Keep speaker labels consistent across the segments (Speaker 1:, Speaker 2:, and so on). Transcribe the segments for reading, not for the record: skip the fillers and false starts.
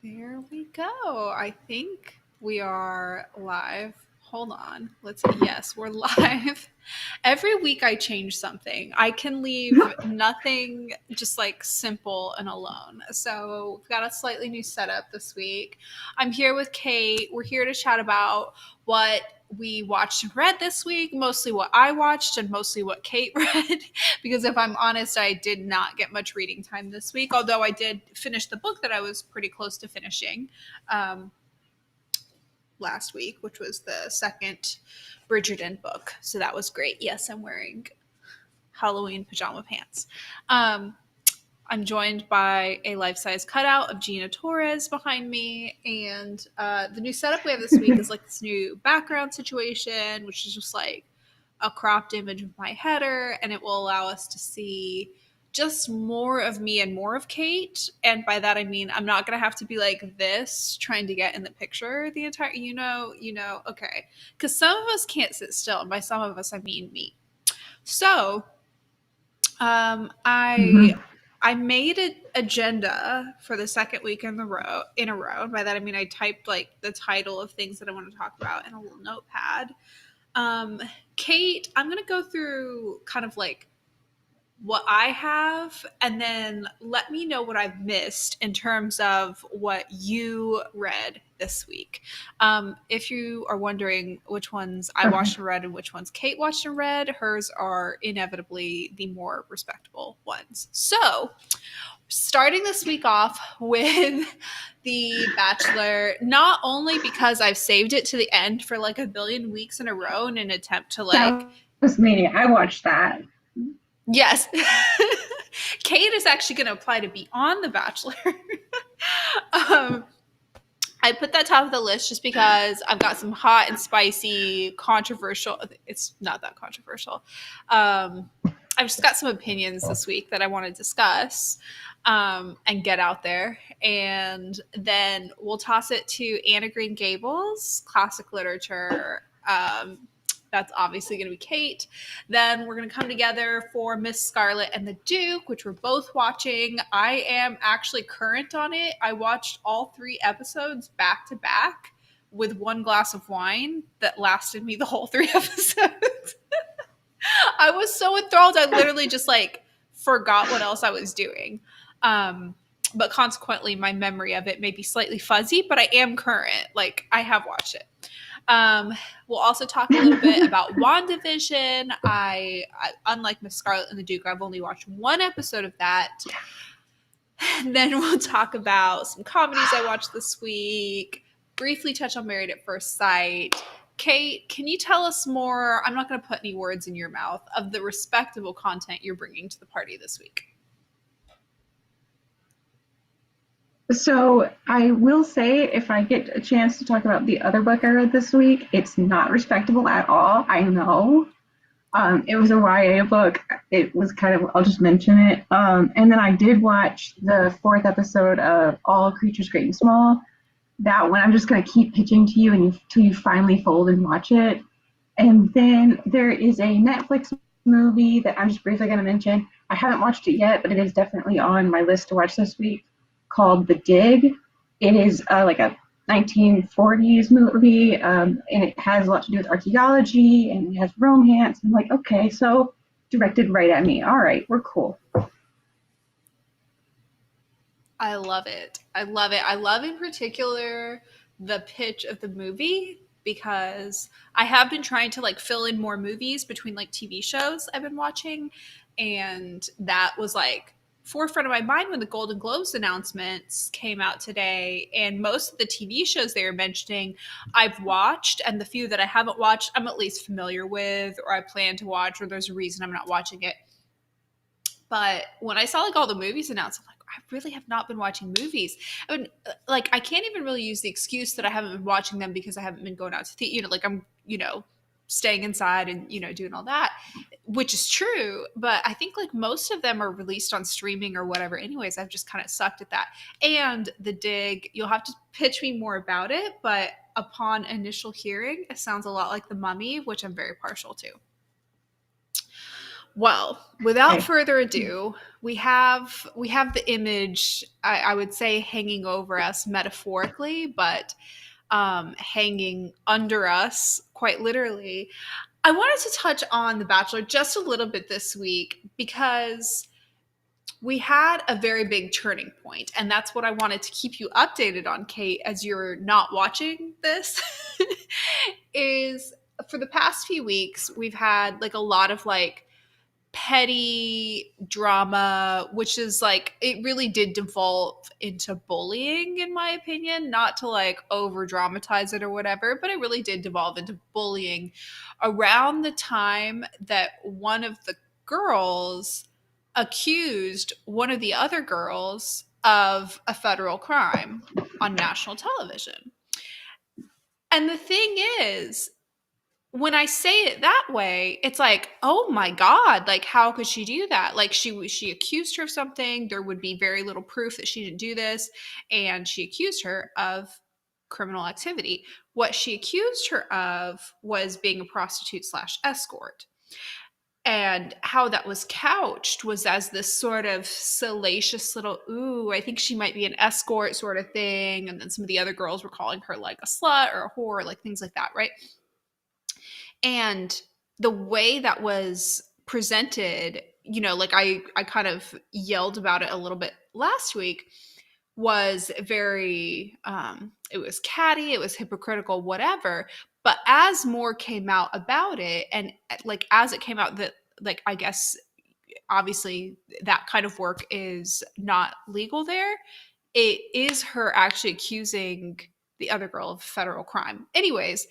Speaker 1: There we go. I think we are live. Hold on. Let's yes, we're live. Every week I change something. I can leave nothing just like simple and alone. So we've got a slightly new setup this week. I'm here with Kate. We're here to chat about what we watched and read this week, mostly what I watched and mostly what Kate read. Because if I'm honest, I did not get much reading time this week, although I did finish the book that I was pretty close to finishing last week, which was the second Bridgerton book. So that was great. Yes, I'm wearing Halloween pajama pants. I'm joined by a life-size cutout of Gina Torres behind me, and the new setup we have this week is like this new background situation, which is just like a cropped image of my header, and it will allow us to see just more of me and more of Kate. And by that I mean I'm not gonna have to be like this trying to get in the picture the entire okay, because some of us can't sit still, and by some of us I mean me. So I
Speaker 2: Mhm.
Speaker 1: I made an agenda for the second week in a row. By that I mean I typed like the title of things that I want to talk about in a little notepad. Um, Kate, I'm gonna go through kind of like what I have, and then let me know what I've missed in terms of what you read this week. If you are wondering which ones I
Speaker 2: Okay.
Speaker 1: watched and read and which ones Kate watched and read, hers are inevitably the more respectable ones. So, starting this week off with The Bachelor, not only because I've saved it to the end for like a billion weeks in a row in an attempt to like,
Speaker 2: That was me. I watched that.
Speaker 1: yes, Kate is actually going to apply to be on The Bachelor. um, I put that top of the list just because I've got some hot and spicy, controversial. It's not that controversial. I've just got some opinions this week that I want to discuss and get out there. And then we'll toss it to Anna Green Gables, classic literature. That's obviously going to be Kate. Then we're going to come together for Miss Scarlet and the Duke, which we're both watching. I am actually current on it. I watched all 3 episodes back to back with one glass of wine that lasted me the whole 3 episodes. I was so enthralled, I literally just like forgot what else I was doing. But consequently, my memory of it may be slightly fuzzy, but I am current. Like, I have watched it. Um, we'll also talk a little bit about WandaVision. Unlike Miss Scarlet and the Duke, I've only watched 1 episode of that. And then we'll talk about some comedies I watched this week, briefly touch on Married at First Sight. Kate, can you tell us more? I'm not going to put any words in your mouth of the respectable content you're bringing to the party this week.
Speaker 2: So I will say, if I get a chance to talk about the other book I read this week, it's not respectable at all. I know. It was a YA book. It was kind of, I'll just mention it. And then I did watch the fourth episode of All Creatures Great and Small. That one I'm just going to keep pitching to you until you finally fold and watch it. And then there is a Netflix movie that I'm just briefly going to mention. I haven't watched it yet, but it is definitely on my list to watch this week, called The Dig. It is like a 1940s movie, and it has a lot to do with archaeology, and it has romance. I'm like, okay, so directed right at me. All right, we're cool.
Speaker 1: I love it. I love it. I love in particular the pitch of the movie because I have been trying to like fill in more movies between like TV shows I've been watching, and that was like forefront of my mind when the Golden Globes announcements came out today. And most of the TV shows they were mentioning I've watched, and the few that I haven't watched I'm at least familiar with, or I plan to watch, or there's a reason I'm not watching it. But when I saw like all the movies announced, I'm like, I really have not been watching movies. I mean, like I can't even really use the excuse that I haven't been watching them because I haven't been going out to like I'm, staying inside and, doing all that, which is true. But I think like most of them are released on streaming or whatever. Anyways, I've just kind of sucked at that. And The Dig, you'll have to pitch me more about it. But upon initial hearing, it sounds a lot like The Mummy, which I'm very partial to. Well, without
Speaker 2: Okay.
Speaker 1: further ado, we have the image, I would say, hanging over us metaphorically, but hanging under us quite literally. I wanted to touch on The Bachelor just a little bit this week because we had a very big turning point, and that's what I wanted to keep you updated on, Kate, as you're not watching this. Is for the past few weeks we've had like a lot of like petty drama, which is like it really did devolve into bullying, in my opinion. Not to like over dramatize it or whatever, but it really did devolve into bullying around the time that one of the girls accused one of the other girls of a federal crime on national television. And the thing is, when I say it that way, it's like, oh my God, like how could she do that? Like she accused her of something. There would be very little proof that she didn't do this. And she accused her of criminal activity. What she accused her of was being a prostitute slash escort. And how that was couched was as this sort of salacious little, ooh, I think she might be an escort sort of thing. And then some of the other girls were calling her like a slut or a whore, like things like that, right? And the way that was presented, like I kind of yelled about it a little bit last week, was very it was catty, it was hypocritical, whatever. But as more came out about it, and like as it came out that, like, I guess obviously that kind of work is not legal there, it is her actually accusing the other girl of federal crime. Anyways,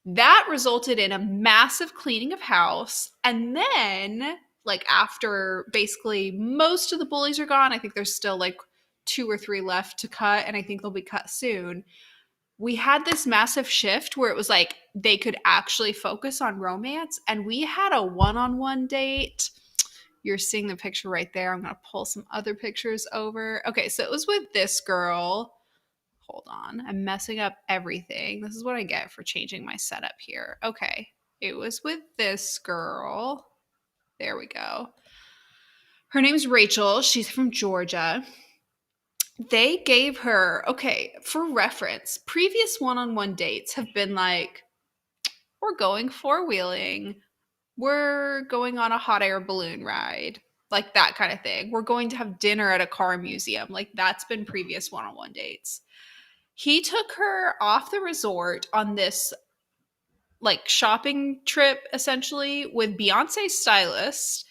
Speaker 1: that resulted in a massive cleaning of house. And then, like, after basically most of the bullies are gone, I think there's still like 2 or 3 left to cut, and I think they'll be cut soon. We had this massive shift where it was like they could actually focus on romance. And we had a one on one date. You're seeing the picture right there. I'm going to pull some other pictures over. Okay, so it was with this girl. Hold on. I'm messing up everything. This is what I get for changing my setup here. Okay. It was with this girl. There we go. Her name's Rachel. She's from Georgia. They gave her, okay, for reference, previous one on one dates have been like, we're going four wheeling, we're going on a hot air balloon ride, like that kind of thing. We're going to have dinner at a car museum. Like that's been previous one on one dates. He took her off the resort on this like shopping trip essentially with Beyonce's stylist,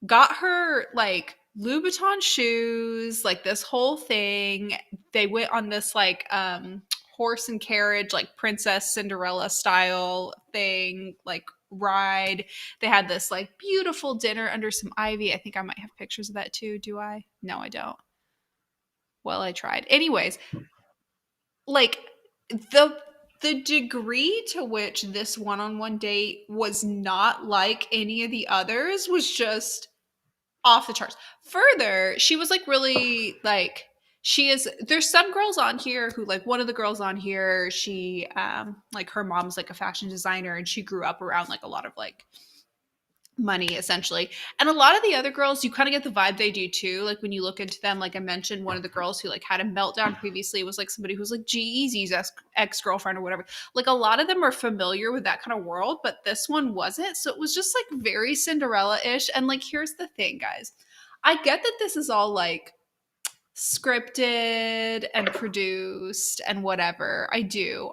Speaker 1: got her like Louboutin shoes, like this whole thing. They went on this like horse and carriage, like Princess Cinderella style thing, like ride. They had this like beautiful dinner under some ivy. I think I might have pictures of that too. Do I? No, I don't. Well, I tried. Anyways, like the degree to which this one-on-one date was not like any of the others was just off the charts. Further, she was like really like she is there's some girls on here who, like, one of the girls on here, she like her mom's like a fashion designer and she grew up around like a lot of like money essentially. And a lot of the other girls, you kind of get the vibe they do too. Like when you look into them, like I mentioned, one of the girls who like had a meltdown previously was like somebody who's like G-Eazy's ex-girlfriend or whatever. Like a lot of them are familiar with that kind of world, but this one wasn't. So it was just like very Cinderella-ish. And like, here's the thing, guys. I get that this is all like scripted and produced and whatever. I do.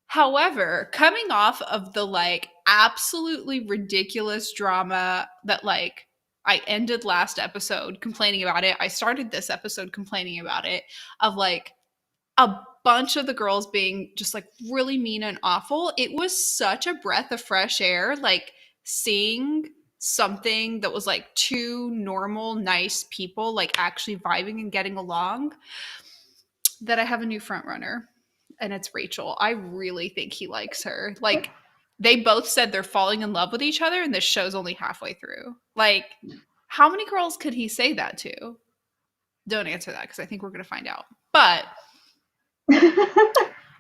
Speaker 1: However, coming off of the like absolutely ridiculous drama that like I ended last episode complaining about it, I started this episode complaining about it, of like a bunch of the girls being just like really mean and awful. It was such a breath of fresh air, like seeing something that was like two normal, nice people like actually vibing and getting along, that I have a new front runner, and it's Rachel. I really think he likes her. Like, they both said they're falling in love with each other, and this show's only halfway through. Like, how many girls could he say that to? Don't answer that because I think we're going to find out. But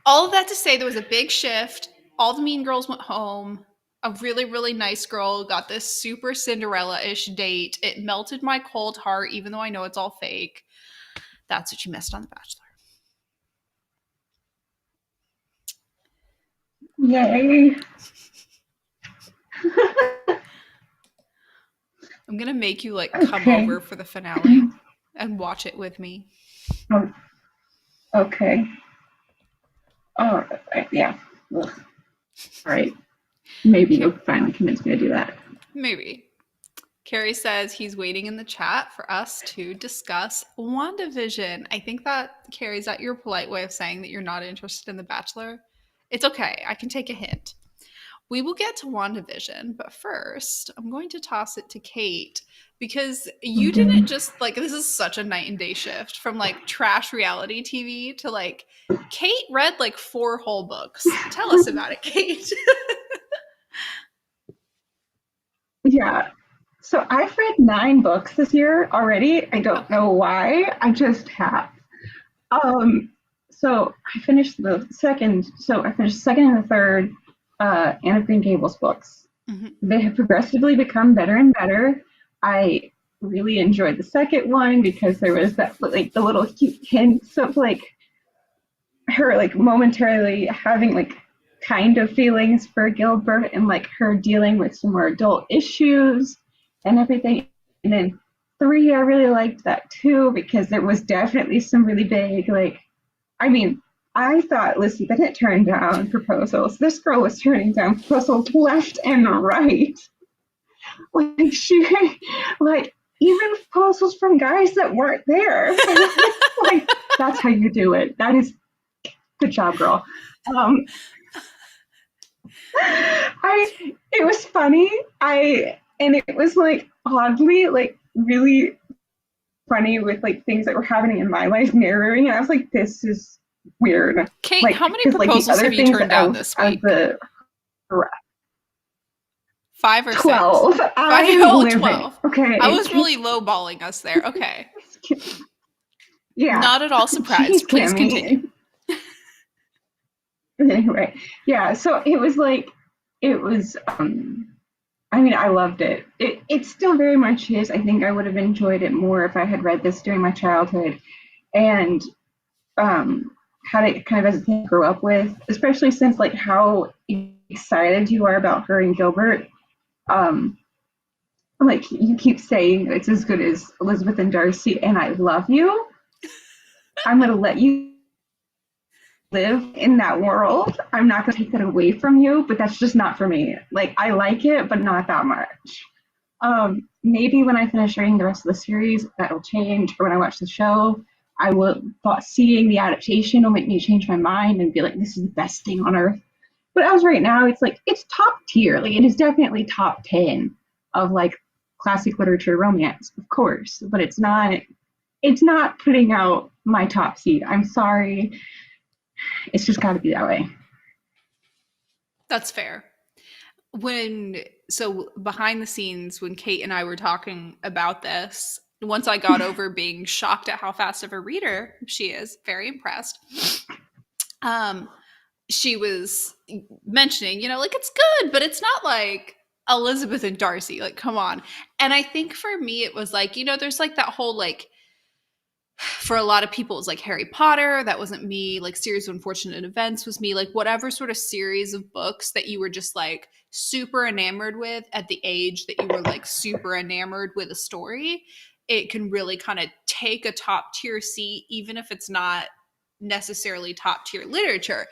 Speaker 1: all of that to say, there was a big shift. All the mean girls went home. a really, really nice girl got this super Cinderella-ish date. It melted my cold heart, even though I know it's all fake. That's what you missed on The Bachelor.
Speaker 2: Yay.
Speaker 1: I'm gonna make you like come
Speaker 2: Okay.
Speaker 1: over for the finale and watch it with me.
Speaker 2: Oh, okay. All right. Yeah. Ugh. All right. Maybe you'll finally convince me to do that.
Speaker 1: Maybe. Carrie says he's waiting in the chat for us to discuss WandaVision. I think that, Carrie, is that your polite way of saying that you're not interested in The Bachelor? It's okay. I can take a hint. We will get to WandaVision, but first, I'm going to toss it to Kate because you
Speaker 2: Mm-hmm.
Speaker 1: didn't just like this is such a night and day shift from like trash reality TV to like Kate read like 4 whole books. Tell us about it, Kate.
Speaker 2: Yeah. So I've read 9 books this year already. I don't
Speaker 1: Okay.
Speaker 2: know why. I just have. Um, so I finished the second. So I finished the second and the third Anne of Green Gables books.
Speaker 1: Mhm.
Speaker 2: They have progressively become better and better. I really enjoyed the second one because there was that like the little cute hints of like her like momentarily having like kind of feelings for Gilbert and like her dealing with some more adult issues and everything. And then 3, I really liked that too because there was definitely some really big like I mean, I thought Lizzie Bennett turned down proposals. This girl was turning down proposals left and right. Like she like even proposals from guys that weren't there. Like that's how you do it. That is good job, girl. Um, it was funny. And it was like oddly like really funny with like things that were happening in my life mirroring. And I was like, this is weird.
Speaker 1: Kate,
Speaker 2: Like
Speaker 1: how many
Speaker 2: because like the
Speaker 1: proposals
Speaker 2: other
Speaker 1: have you
Speaker 2: things
Speaker 1: turned down this
Speaker 2: of
Speaker 1: week?
Speaker 2: the
Speaker 1: 5 or 6?
Speaker 2: 12,
Speaker 1: 5?
Speaker 2: I'm
Speaker 1: Oh,
Speaker 2: living.
Speaker 1: 12. I
Speaker 2: Okay,
Speaker 1: was really lowballing us there. Okay.
Speaker 2: yeah.
Speaker 1: Not at all
Speaker 2: Jeez,
Speaker 1: surprised. Please continue.
Speaker 2: Cammie. Anyway, yeah. So it was like it was. I mean, I loved it. It still very much is. I think I would have enjoyed it more if I had read this during my childhood and um, had it kind of as a thing to grow up with, especially since like how excited you are about her and Gilbert. Um, like you keep saying it's as good as Elizabeth and Darcy, and I love you. I'm gonna let you live in that world. I'm not gonna take that away from you, but that's just not for me. Like I like it, but not that much. Maybe when I finish reading the rest of the series, that'll change. Or when I watch the show, I will. But seeing the adaptation will make me change my mind and be like, "This is the best thing on earth." But as right now, it's like it's top tier. Like it is definitely top 10 of like classic literature romance, of course. But it's not. It's not putting out my top seed. I'm sorry. It's just got to be that way.
Speaker 1: That's fair. So behind the scenes, when Kate and I were talking about this, once I got over being shocked at how fast of a reader she is, very impressed. Um, she was mentioning, like it's good, but it's not like Elizabeth and Darcy. Like, come on. And I think for me, it was like, there's like that whole like for a lot of people it was like Harry Potter. That wasn't me. Like Series of Unfortunate Events was me. Like whatever sort of series of books that you were just like super enamored with at the age that you were like super enamored with a story, it can really kind of take a top tier seat, even if it's not necessarily top tier literature.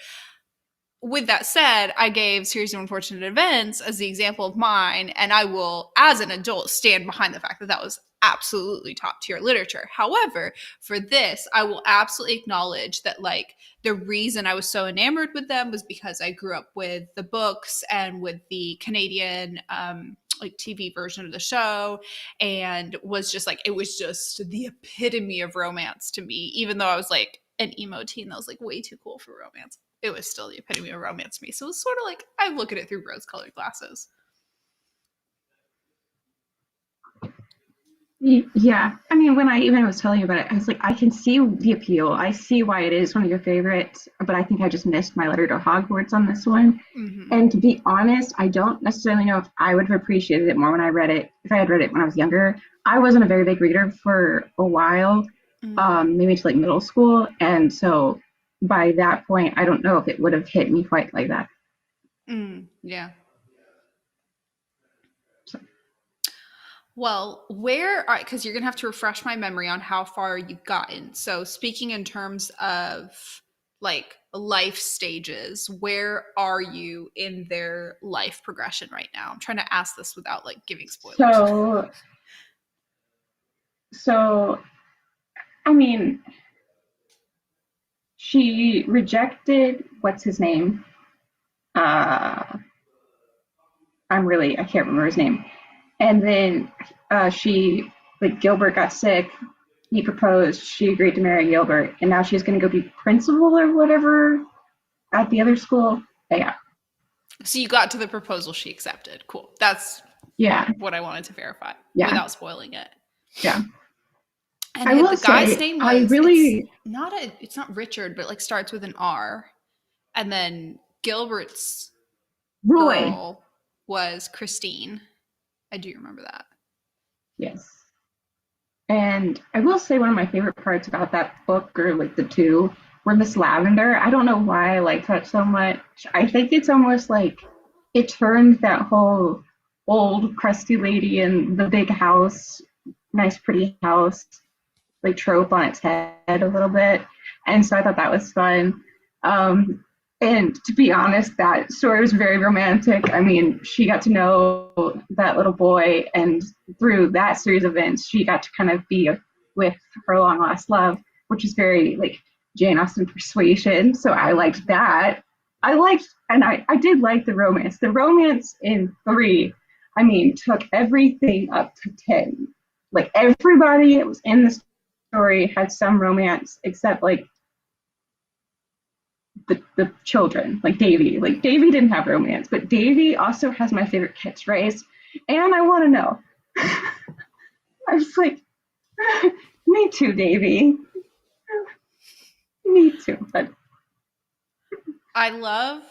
Speaker 1: With that said, I gave Series of Unfortunate Events as the example of mine, and I will, as an adult, stand behind the fact that that was absolutely top tier literature. However, for this, I will absolutely acknowledge that, like, the reason I was so enamored with them was because I grew up with the books and with the Canadian, like, TV version of the show, and was just like, it was just the epitome of romance to me, even though I was like an emo teen that was like way too cool for romance. It was still the epitome of romance to me. So it was sort of like I look at it through rose colored glasses.
Speaker 2: Yeah. I mean, when I even was telling you about it, I was like, I can see the appeal. I see why it is one of your favorites, but I think I just missed my letter to Hogwarts on this one.
Speaker 1: Mm-hmm.
Speaker 2: And to be honest, I don't necessarily know if I would have appreciated it more when I read it, if I had read it when I was younger. I wasn't a very big reader for a while,
Speaker 1: Mm,
Speaker 2: maybe to like middle school. And so by that point, I don't know if it would have hit me quite like that.
Speaker 1: yeah.
Speaker 2: So,
Speaker 1: Well, because you're going to have to refresh my memory on how far you've gotten. So, speaking in terms of like life stages, where are you in their life progression right now? I'm trying to ask this without like giving spoilers.
Speaker 2: so, so, I mean, she rejected what's his name? Uh, I can't remember his name. And then she, like, Gilbert got sick. He proposed. She agreed to marry Gilbert, and now she's going to go be principal or whatever at the other school. Yeah,
Speaker 1: So, you got to the proposal she accepted. Cool. That's
Speaker 2: yeah,
Speaker 1: what I wanted to verify
Speaker 2: yeah,
Speaker 1: without spoiling it.
Speaker 2: yeah.
Speaker 1: And
Speaker 2: I will
Speaker 1: the guy's
Speaker 2: say,
Speaker 1: name
Speaker 2: I
Speaker 1: was
Speaker 2: really
Speaker 1: it's not Richard, but like starts with an R. And then Gilbert's
Speaker 2: Roy.
Speaker 1: girl was Christine. I do remember that.
Speaker 2: Yes, and I will say one of my favorite parts about that book, or like the two, were Miss Lavender. I don't know why I like that so much. I think it's almost like it turned that whole old crusty lady in the big house, nice pretty house, like trope on its head a little bit. And so I thought that was fun. Um, and to be honest, that story was very romantic. I mean, she got to know that little boy, and through that series of events, she got to kind of be with her long lost love, which is very like Jane Austen persuasion. So I liked
Speaker 1: Mm-hmm.
Speaker 2: that. I did like the romance. The romance in three, I mean, took everything up to 10. Like everybody that was in the story had some romance except like the children, like Davy. Like Davy didn't have romance, but Davy also has my favorite catchphrase. And I want to know. I was like, me too, Davy. Me too. But
Speaker 1: I love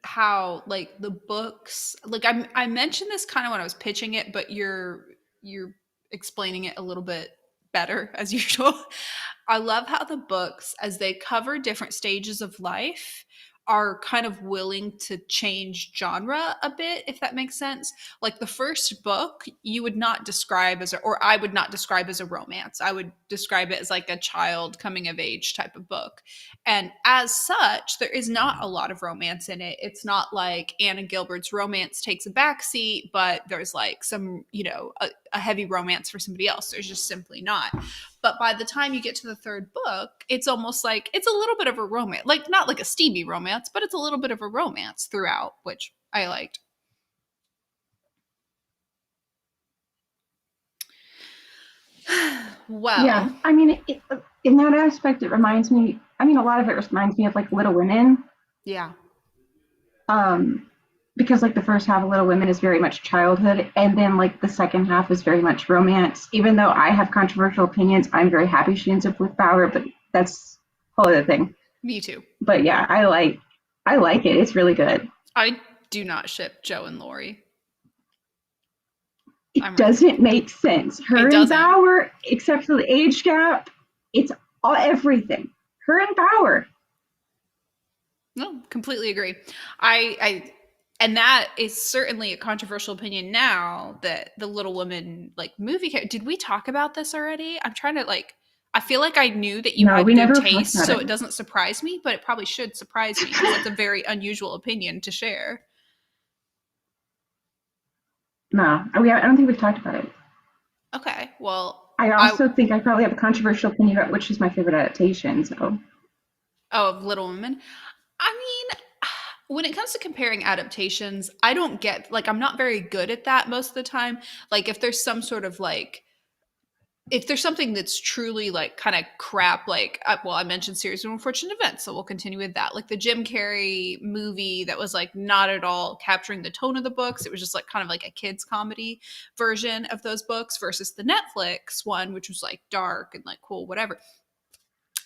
Speaker 1: how like the books like I mentioned this kind of when I was pitching it, but you're explaining it a little bit better as usual. I love how the books, as they cover different stages of life, are kind of willing to change genre a bit, if that makes sense. Like the first book, you would not describe as, or I would not describe as a romance. I would describe it as like a child coming of age type of book. And as such, there is not a lot of romance in it. It's not like Anna Gilbert's romance takes a backseat, but there's like some, a heavy romance for somebody else. There's just simply not. But by the time you get to the third book, it's almost like it's a little bit of a romance, like not like a steamy romance, but it's a little bit of a romance throughout, which I liked.
Speaker 2: yeah,
Speaker 1: Well,
Speaker 2: I mean, in that aspect, it reminds me. I mean, a lot of it reminds me of like Little Women.
Speaker 1: yeah.
Speaker 2: Um, because like the first half of Little Women is very much childhood, and then like the second half is very much romance. Even though I have controversial opinions, I'm very happy she ends up with Bauer, but that's a whole other thing.
Speaker 1: Me too.
Speaker 2: But yeah, I like it. It's really good.
Speaker 1: I do not ship Joe and Lori.
Speaker 2: It
Speaker 1: I'm right there.
Speaker 2: doesn't make sense.
Speaker 1: It
Speaker 2: Her and
Speaker 1: doesn't.
Speaker 2: Bauer, except for the age gap, it's all everything. Her and Bauer.
Speaker 1: No, completely agree. And that is certainly a controversial opinion now that the Little Women like movie. Did we talk about this already? I'm trying to like. I feel like I knew that you
Speaker 2: No,
Speaker 1: had
Speaker 2: we
Speaker 1: good
Speaker 2: never talked
Speaker 1: taste,
Speaker 2: about
Speaker 1: so
Speaker 2: it.
Speaker 1: it doesn't surprise me, but it probably should surprise me because it's a very unusual opinion to share.
Speaker 2: No, I don't think we've talked about it.
Speaker 1: Okay, well,
Speaker 2: I
Speaker 1: I
Speaker 2: also think I probably have a controversial opinion about which is my favorite adaptation. So
Speaker 1: of Little Women. I mean, when it comes to comparing adaptations, I don't get like I'm not very good at that most of the time. Like if there's some sort of like if there's something that's truly like kind of crap, like well, I mentioned series of unfortunate events, so we'll continue with that. Like the Jim Carrey movie that was like not at all capturing the tone of the books. It was just like kind of like a kids comedy version of those books versus the Netflix one, which was like dark and like cool, whatever.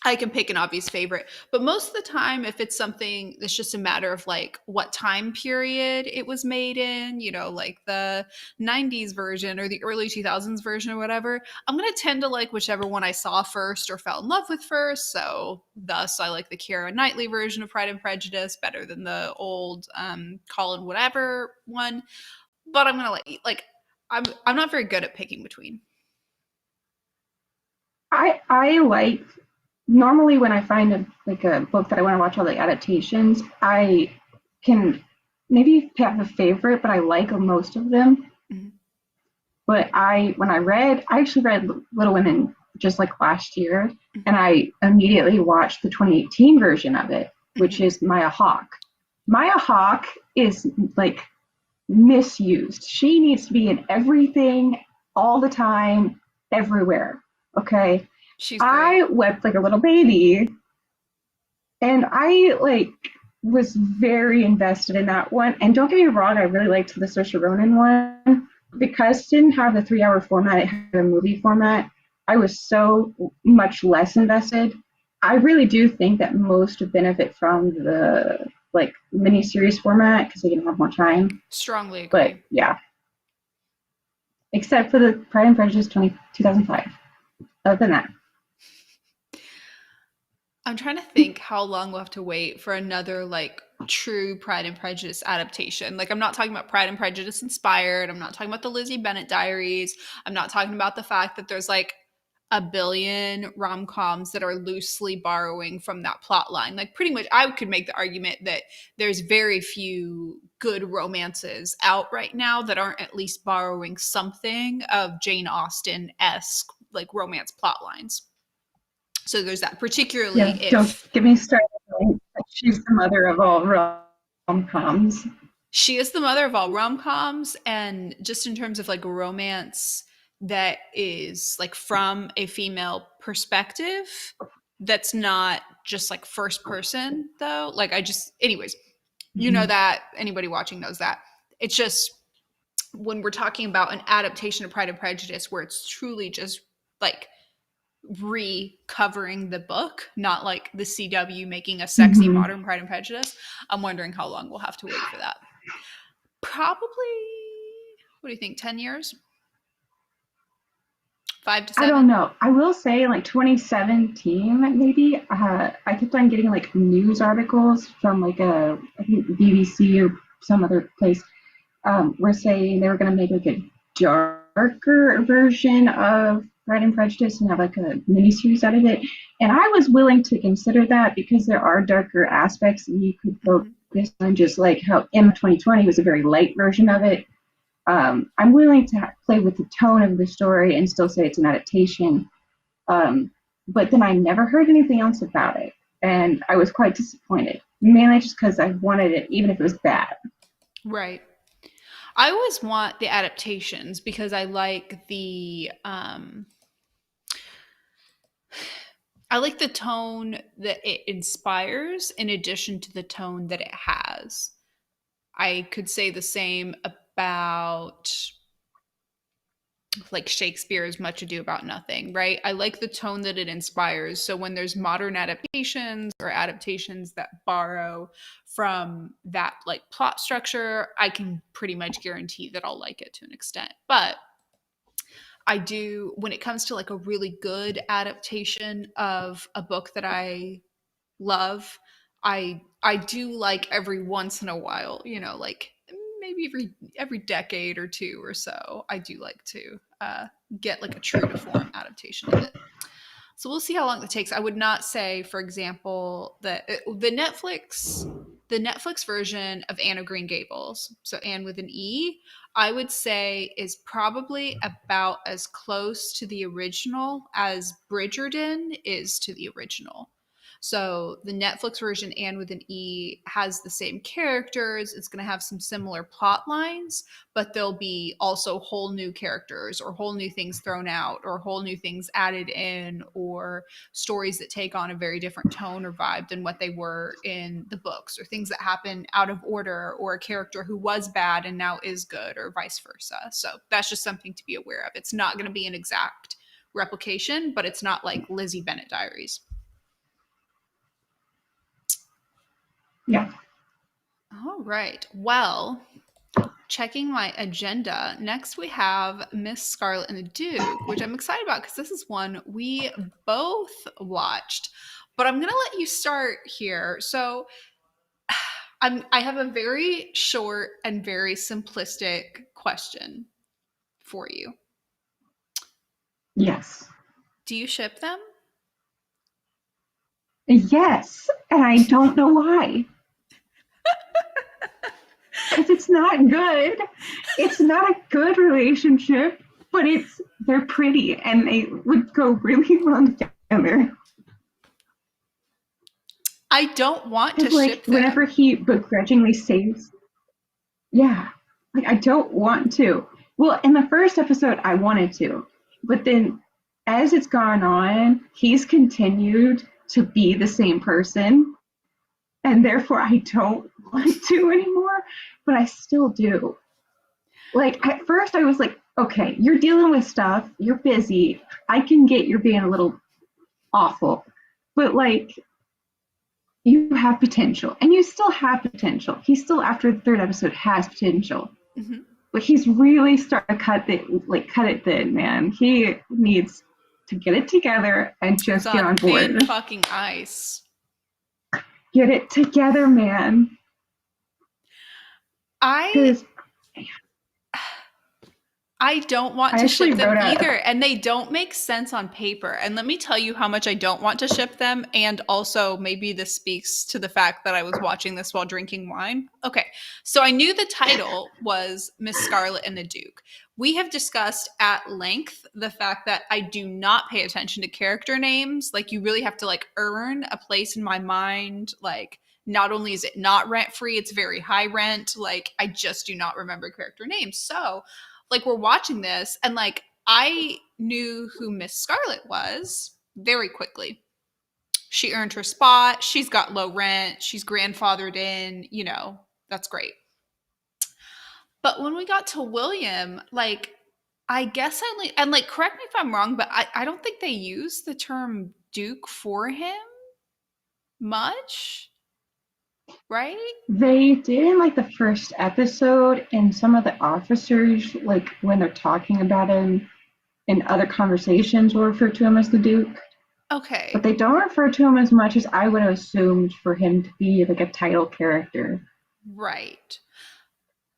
Speaker 1: I can pick an obvious favorite, but most of the time, if it's something that's just a matter of like what time period it was made in, you know, like the 90s version or the early 2000s version or whatever, I'm going to tend to like whichever one I saw first or fell in love with first. So, thus, I like the Keira Knightley version of Pride and Prejudice better than the old Colin whatever one. But I'm going to like, I'm not very good at picking between.
Speaker 2: I like normally when I find a book that I want to watch all the adaptations, I can maybe have a favorite, but I like most of them.
Speaker 1: Mhm.
Speaker 2: But I actually read Little Women just like last year, and
Speaker 1: Mhm.
Speaker 2: I immediately watched the 2018 version of it, which
Speaker 1: Mhm.
Speaker 2: is Maya Hawke. Maya Hawke is like misused. She needs to be in everything all the time, everywhere. Okay.
Speaker 1: She's great.
Speaker 2: I wept like a little baby, and I like was very invested in that one. And don't get me wrong, I really liked the Saoirse Ronan one because it didn't have the 3 hour format; it had a movie format. I was so much less invested. I really do think that most benefit from the like miniseries format because they can have more time.
Speaker 1: Strongly
Speaker 2: But
Speaker 1: agree.
Speaker 2: yeah, except for the Pride and Prejudice 2005. Other than that,
Speaker 1: I'm trying to think how long we'll have to wait for another like true Pride and Prejudice adaptation. Like I'm not talking about Pride and Prejudice inspired. I'm not talking about the Lizzie Bennet diaries. I'm not talking about the fact that there's like a billion rom-coms that are loosely borrowing from that plot line. Like pretty much I could make the argument that there's very few good romances out right now that aren't at least borrowing something of Jane Austen-esque like romance plot lines. So there's that, particularly
Speaker 2: yeah, don't
Speaker 1: if
Speaker 2: get me started. She's the mother of all rom coms.
Speaker 1: she is the mother of all rom-coms, and just in terms of like romance that is like from a female perspective, that's not just like first person though. Like I just anyways, you know
Speaker 2: Mm-hmm.
Speaker 1: that anybody watching knows that. It's just when we're talking about an adaptation of Pride and Prejudice where it's truly just like recovering the book, not like the CW making a sexy
Speaker 2: Mm-hmm.
Speaker 1: modern Pride and Prejudice. I'm wondering how long we'll have to wait for that. Probably, what do you think, 10 years? Five to
Speaker 2: I don't
Speaker 1: seven?
Speaker 2: know. I will say, like 2017, maybe. I kept on getting like news articles from like I think BBC or some other place. Were saying they were going to make like a darker version of Pride and Prejudice and have like a miniseries out of it. And I was willing to consider that because there are darker aspects and you could
Speaker 1: Mm-hmm.
Speaker 2: focus on just like how M 2020 was a very light version of it. I'm willing to play with the tone of the story and still say it's an adaptation. Um, but then I never heard anything else about it. And I was quite disappointed, mainly just because I wanted it, even if it was bad.
Speaker 1: Right. I always want the adaptations because I like the tone that it inspires in addition to the tone that it has. I could say the same about like Shakespeare's Much Ado About Nothing, right? I like the tone that it inspires. So when there's modern adaptations or adaptations that borrow from that like plot structure, I can pretty much guarantee that I'll like it to an extent. But I do when it comes to like a really good adaptation of a book that I love, I do like every once in a while, you know, like maybe every decade or two or so, I do like to get like a true to form adaptation of it. So we'll see how long it takes. I would not say, for example, that the Netflix version of Anne of Green Gables, so Anne with an E, I would say is probably about as close to the original as Bridgerton is to the original. So the Netflix version, and with an E, has the same characters. It's going to have some similar plot lines, but there'll be also whole new characters or whole new things thrown out or whole new things added in, or stories that take on a very different tone or vibe than what they were in the books, or things that happen out of order, or a character who was bad and now is good, or vice versa. So that's just something to be aware of. It's not going to be an exact replication, but it's not like Lizzie Bennet Diaries.
Speaker 2: Yeah.
Speaker 1: All right. Well, checking my agenda, next we have Miss Scarlet and the Duke, which I'm excited about because this is one we both watched. But I'm going to let you start here. So I have a very short and very simplistic question for you.
Speaker 2: Yes.
Speaker 1: Do you ship them?
Speaker 2: Yes. And I don't know why. Because it's not good. It's not a good relationship, but they're pretty and they would go really well together.
Speaker 1: I don't want to
Speaker 2: Like
Speaker 1: ship them.
Speaker 2: whenever he begrudgingly saves, yeah, like I don't want to. Well, in the first episode, I wanted to, but then as it's gone on, he's continued to be the same person, and therefore I don't want to anymore, but I still do. Like at first, I was like, okay, you're dealing with stuff, you're busy. I can get you're being a little awful, but like you have potential and you still have potential. He still, after the third episode, has potential.
Speaker 1: Mm-hmm.
Speaker 2: But he's really starting to cut it thin, man. He needs to get it together and just
Speaker 1: It's
Speaker 2: get on board.
Speaker 1: thin fucking ice.
Speaker 2: Get it together, man.
Speaker 1: I don't want to ship them either, and they don't make sense on paper. And let me tell you how much I don't want to ship them, and also maybe this speaks to the fact that I was watching this while drinking wine. Okay, so I knew the title was Miss Scarlet and the Duke. We have discussed at length the fact that I do not pay attention to character names. Like, you really have to like earn a place in my mind. Like, not only is it not rent free, it's very high rent. Like, I just do not remember character names. So like, we're watching this and like I knew who Miss Scarlet was very quickly. She earned her spot. She's got low rent. She's grandfathered in, you know, that's great. But when we got to William, like, I guess and like, correct me if I'm wrong, but I don't think they use the term Duke for him much. Right?
Speaker 2: They did in like the first episode, and some of the officers, like when they're talking about him in other conversations, will refer to him as the Duke.
Speaker 1: Okay.
Speaker 2: But they don't refer to him as much as I would have assumed for him to be like a title character.
Speaker 1: Right.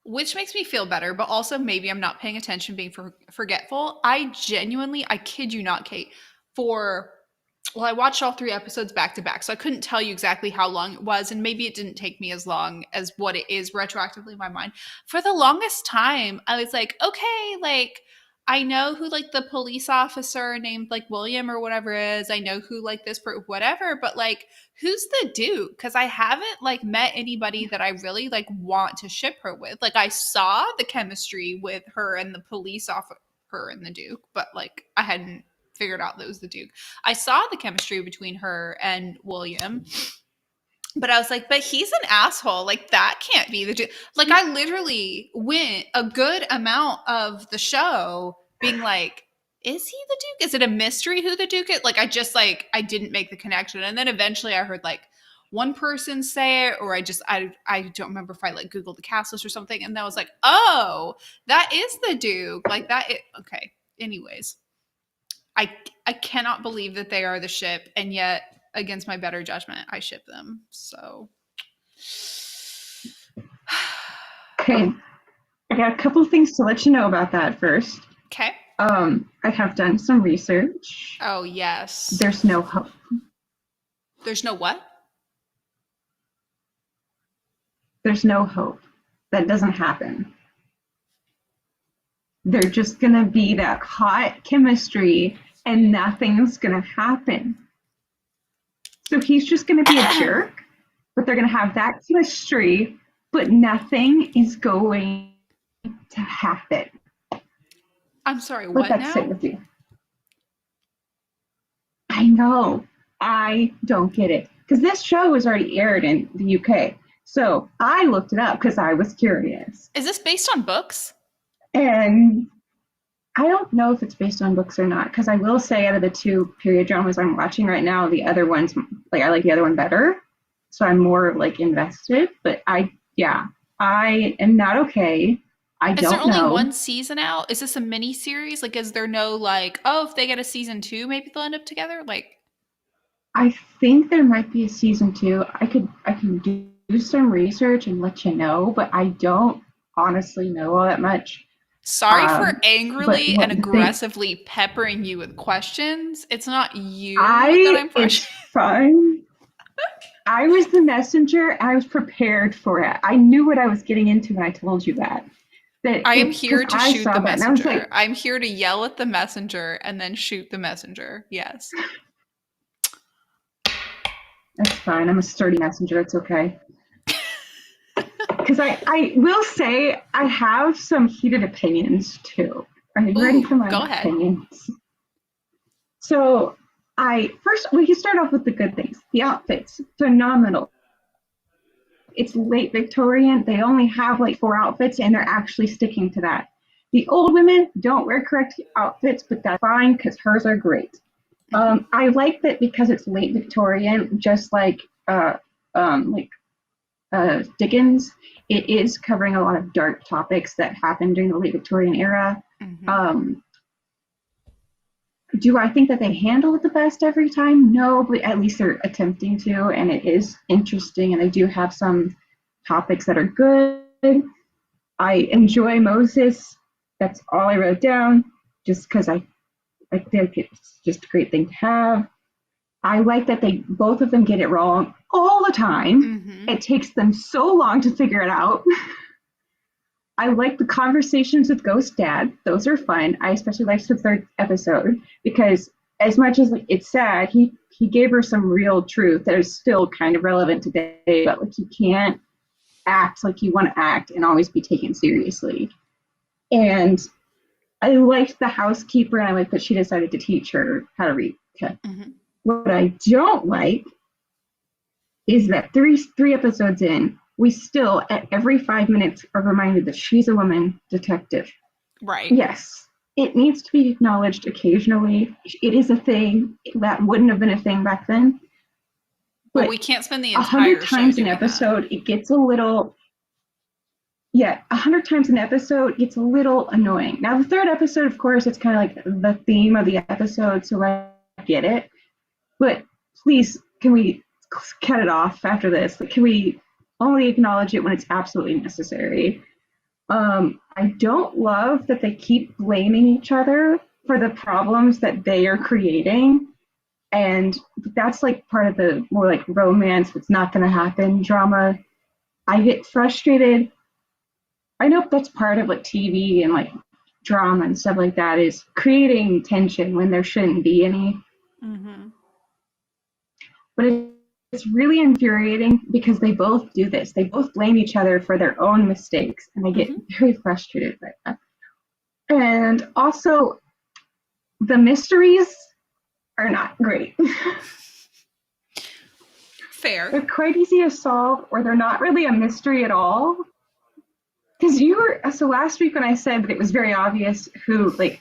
Speaker 1: Which makes me feel better, but also maybe I'm not paying attention, being forgetful. I kid you not, Kate, I watched all 3 episodes back to back, so I couldn't tell you exactly how long it was, and maybe it didn't take me as long as what it is retroactively in my mind. For the longest time, I was like, okay, like, I know who, like, the police officer named, like, William or whatever is. I know who, like, this whatever, but, like, who's the Duke? Because I haven't, like, met anybody that I really, like, want to ship her with. Like, I saw the chemistry with her and the police officer, her and the Duke, but, like, I hadn't figured out that was the Duke. I saw the chemistry between her and William, but I was like, but he's an asshole. Like, that can't be the Duke. Like, I literally went a good amount of the show being like, is he the Duke? Is it a mystery who the Duke is? Like, I didn't make the connection. And then eventually I heard like one person say it, or I don't remember if I like Googled the cast list or something. And then I was like, oh, that is the Duke. Like okay. Anyways. I cannot believe that they are the ship, and yet, against my better judgment, I ship them. So,
Speaker 2: okay, I got a couple of things to let you know about that first.
Speaker 1: Okay.
Speaker 2: I have done some research.
Speaker 1: Oh yes.
Speaker 2: There's no hope.
Speaker 1: There's no what?
Speaker 2: There's no hope. That doesn't happen. They're just gonna be that hot chemistry and nothing's gonna happen. So he's just going to be a jerk, but they're going to have that chemistry, but nothing is going to happen.
Speaker 1: I'm sorry,
Speaker 2: Let
Speaker 1: what
Speaker 2: that sit
Speaker 1: now?
Speaker 2: with you. I know. I don't get it. Because this show was already aired in the UK. So I looked it up because I was curious.
Speaker 1: Is this based on books?
Speaker 2: And I don't know if it's based on books or not. Because I will say, out of the two period dramas I'm watching right now, the other one's like, I like the other one better. So I'm more like invested. But yeah, I am not okay. I
Speaker 1: Is there
Speaker 2: don't
Speaker 1: only
Speaker 2: know.
Speaker 1: one season out? Is this a mini series? Like, is there no like, oh, if they get a season two, maybe they'll end up together? Like,
Speaker 2: I think there might be a season two. I can do some research and let you know, but I don't honestly know all that much.
Speaker 1: sorry for
Speaker 2: But
Speaker 1: angrily
Speaker 2: what
Speaker 1: and
Speaker 2: the thing
Speaker 1: aggressively peppering you with questions. It's not you that
Speaker 2: I
Speaker 1: I'm
Speaker 2: it's
Speaker 1: frustrated.
Speaker 2: fun. I was the messenger. I was prepared for it. I knew what I was getting into when I told you that. That
Speaker 1: I am
Speaker 2: it because
Speaker 1: here to
Speaker 2: I
Speaker 1: shoot
Speaker 2: saw
Speaker 1: the
Speaker 2: that and I was
Speaker 1: messenger.
Speaker 2: like,
Speaker 1: I'm here to yell at the messenger and then shoot the messenger. Yes.
Speaker 2: that's fine. I'm a sturdy messenger. It's okay. Because I will say I have some heated opinions too. Are you ready for
Speaker 1: Ooh,
Speaker 2: my
Speaker 1: go ahead.
Speaker 2: opinions? So I first we can start off with the good things. The outfits, phenomenal. It's late Victorian. They only have like four outfits and they're actually sticking to that. The old women don't wear correct outfits, but that's fine because hers are great.
Speaker 1: Hmm.
Speaker 2: I like that because it's late Victorian, just uh, like Dickens. It is covering a lot of dark topics that happened during the late Victorian era.
Speaker 1: Hmm.
Speaker 2: Um, do I think that they handle it the best every time? No, but at least they're attempting to, and it is interesting. And they do have some topics that are good. I enjoy Moses. That's all I wrote down, just because I think it's just a great thing to have. I like that they both of them get it wrong all the time.
Speaker 1: Hmm.
Speaker 2: It takes them so long to figure it out. I like the conversations with Ghost Dad. Those are fun. I especially liked the third episode because as much as like, it's sad, he gave her some real truth that is still kind of relevant today. But like you can't act like you want to act and always be taken seriously. And I liked the housekeeper, and I like that she decided to teach her how to read. Okay.
Speaker 1: Hmm.
Speaker 2: What I don't like is that three episodes in, we still at every 5 minutes are reminded that she's a woman detective.
Speaker 1: Right.
Speaker 2: Yes, it needs to be acknowledged occasionally. It is a thing that wouldn't have been a thing back then.
Speaker 1: But
Speaker 2: But
Speaker 1: we can't spend the
Speaker 2: 100
Speaker 1: entire show
Speaker 2: times an
Speaker 1: doing that.
Speaker 2: episode, it gets a little, yeah, 100 times an episode gets a little annoying. Now, the third episode, of course, it's kind of like the theme of the episode, so I get it. But please, can we cut it off after this? Like, can we only acknowledge it when it's absolutely necessary? I don't love that they keep blaming each other for the problems that they are creating. And that's like part of the more like romance, it's not going to happen drama. I get frustrated. I know that's part of like TV and like drama and stuff like that is creating tension when there shouldn't be any.
Speaker 1: Hmm.
Speaker 2: But it's really infuriating because they both do this. They both blame each other for their own mistakes, and I get
Speaker 1: Hmm.
Speaker 2: very frustrated by that. And also, the mysteries are not great.
Speaker 1: Fair.
Speaker 2: They're quite easy to solve, or they're not really a mystery at all. Because you were so last week when I said that it was very obvious who like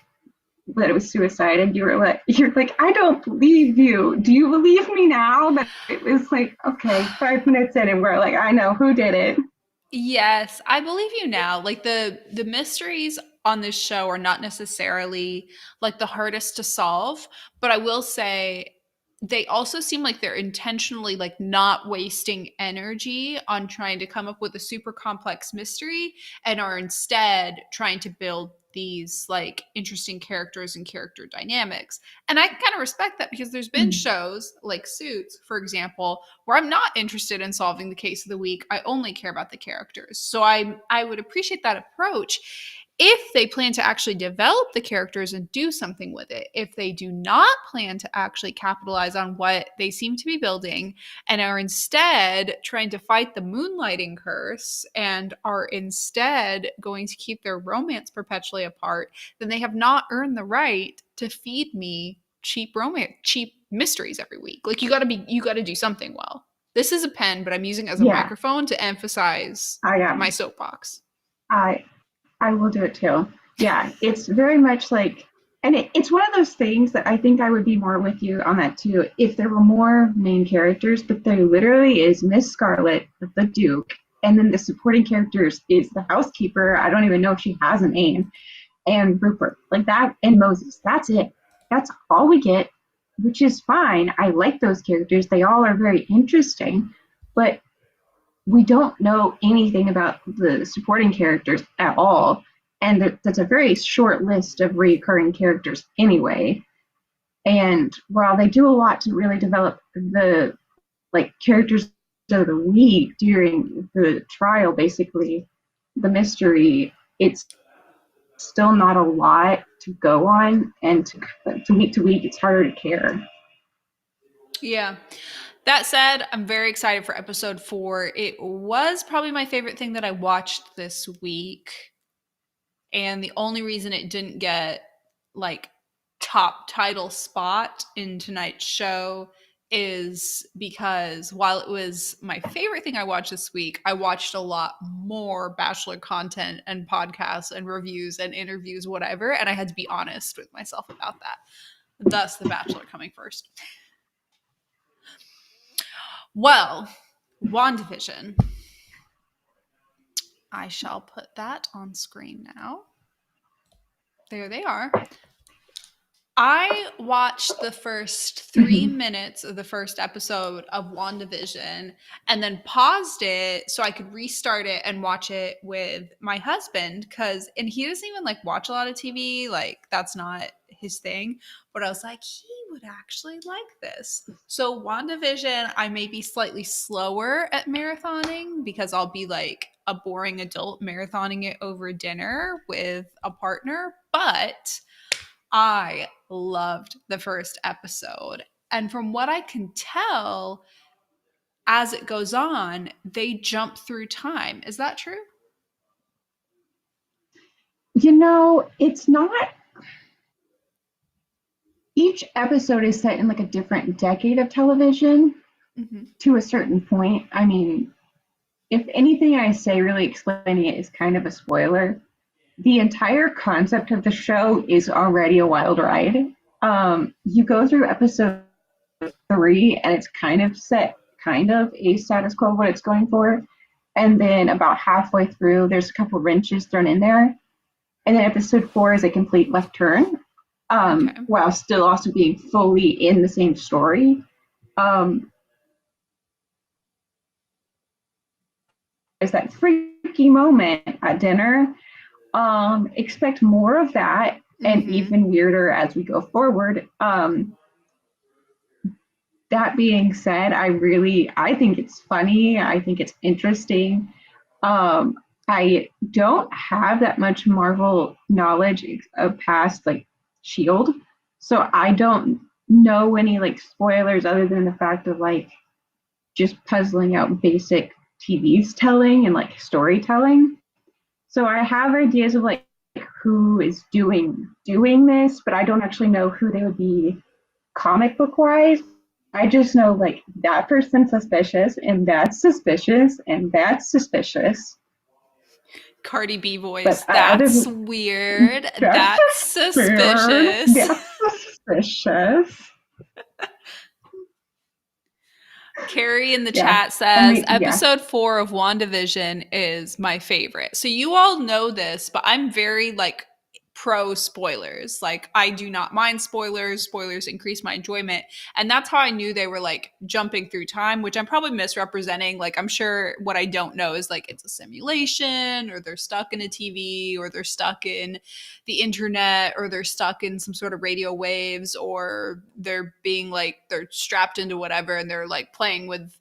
Speaker 2: that it was suicide, and you're like, I don't believe you. Do you believe me now that it was like okay, 5 minutes in, and we're like, I know who did it.
Speaker 1: Yes, I believe you now. Like the mysteries on this show are not necessarily like the hardest to solve, but I will say they also seem like they're intentionally like not wasting energy on trying to come up with a super complex mystery and are instead trying to build these like interesting characters and character dynamics. And I kind of respect that because there's been
Speaker 2: Mm.
Speaker 1: shows like Suits, for example, where I'm not interested in solving the case of the week. I only care about the characters. So I would appreciate that approach. if they plan to actually develop the characters and do something with it. If they do not plan to actually capitalize on what they seem to be building and are instead trying to fight the moonlighting curse and are instead going to keep their romance perpetually apart, then they have not earned the right to feed me cheap romance, cheap mysteries every week. Like you got to do something well. This is a pen, but I'm using it as a
Speaker 2: Yeah,
Speaker 1: microphone to emphasize
Speaker 2: I
Speaker 1: my
Speaker 2: am.
Speaker 1: soapbox.
Speaker 2: I I will do it too. Yeah, it's very much like, and it's one of those things that I think I would be more with you on that too if there were more main characters, but there literally is Miss Scarlet, the Duke, and then the supporting characters is the housekeeper. I don't even know if she has a name, and Rupert, like that, and Moses. That's it. That's all we get, which is fine. I like those characters. They all are very interesting, but we don't know anything about the supporting characters at all. And that's a very short list of recurring characters anyway. And while they do a lot to really develop the like characters of the week during the trial, basically the mystery, it's still not a lot to go on, and to week it's harder to care.
Speaker 1: Yeah. That said, I'm very excited for episode 4. It was probably my favorite thing that I watched this week. And the only reason it didn't get like top title spot in tonight's show is because while it was my favorite thing I watched this week, I watched a lot more Bachelor content and podcasts and reviews and interviews, whatever. And I had to be honest with myself about that. Thus, The Bachelor coming first. Well, WandaVision. I shall put that on screen now. There they are. I watched the first 3 minutes of the first episode of WandaVision and then paused it so I could restart it and watch it with my husband and he doesn't even like watch a lot of TV. Like that's not his thing. But I was like, he would actually like this. So WandaVision, I may be slightly slower at marathoning because I'll be like a boring adult marathoning it over dinner with a partner. But I loved the first episode. And from what I can tell, as it goes on, they jump through time. Is that true?
Speaker 2: It's not, each episode is set in like a different decade of television to a certain point. I mean, if anything I say really explaining it is kind of a spoiler, the entire concept of the show is already a wild ride. You go through episode 3 and it's kind of set kind of a status quo what it's going for. And then about halfway through, there's a couple wrenches thrown in there. And then episode 4 is a complete left turn, while still also being fully in the same story. There's that freaky moment at dinner. Expect more of that, and even weirder as we go forward. That being said, I think it's funny. I think it's interesting. I don't have that much Marvel knowledge past like Shield, so I don't know any like spoilers other than the fact of like just puzzling out basic TV's telling and like storytelling. So I have ideas of like who is doing this, but I don't actually know who they would be comic book wise. I just know like that person's suspicious and that's suspicious and that's suspicious.
Speaker 1: Cardi B voice.
Speaker 2: But
Speaker 1: That's weird. That's suspicious.
Speaker 2: That's suspicious.
Speaker 1: Carrie in the chat says episode 4 of WandaVision is my favorite. So you all know this, but I'm very like pro spoilers. Like I do not mind spoilers. Spoilers increase my enjoyment. And that's how I knew they were like jumping through time, which I'm probably misrepresenting. Like I'm sure what I don't know is like it's a simulation or they're stuck in a TV or they're stuck in the internet or they're stuck in some sort of radio waves or they're being like they're strapped into whatever and they're like playing with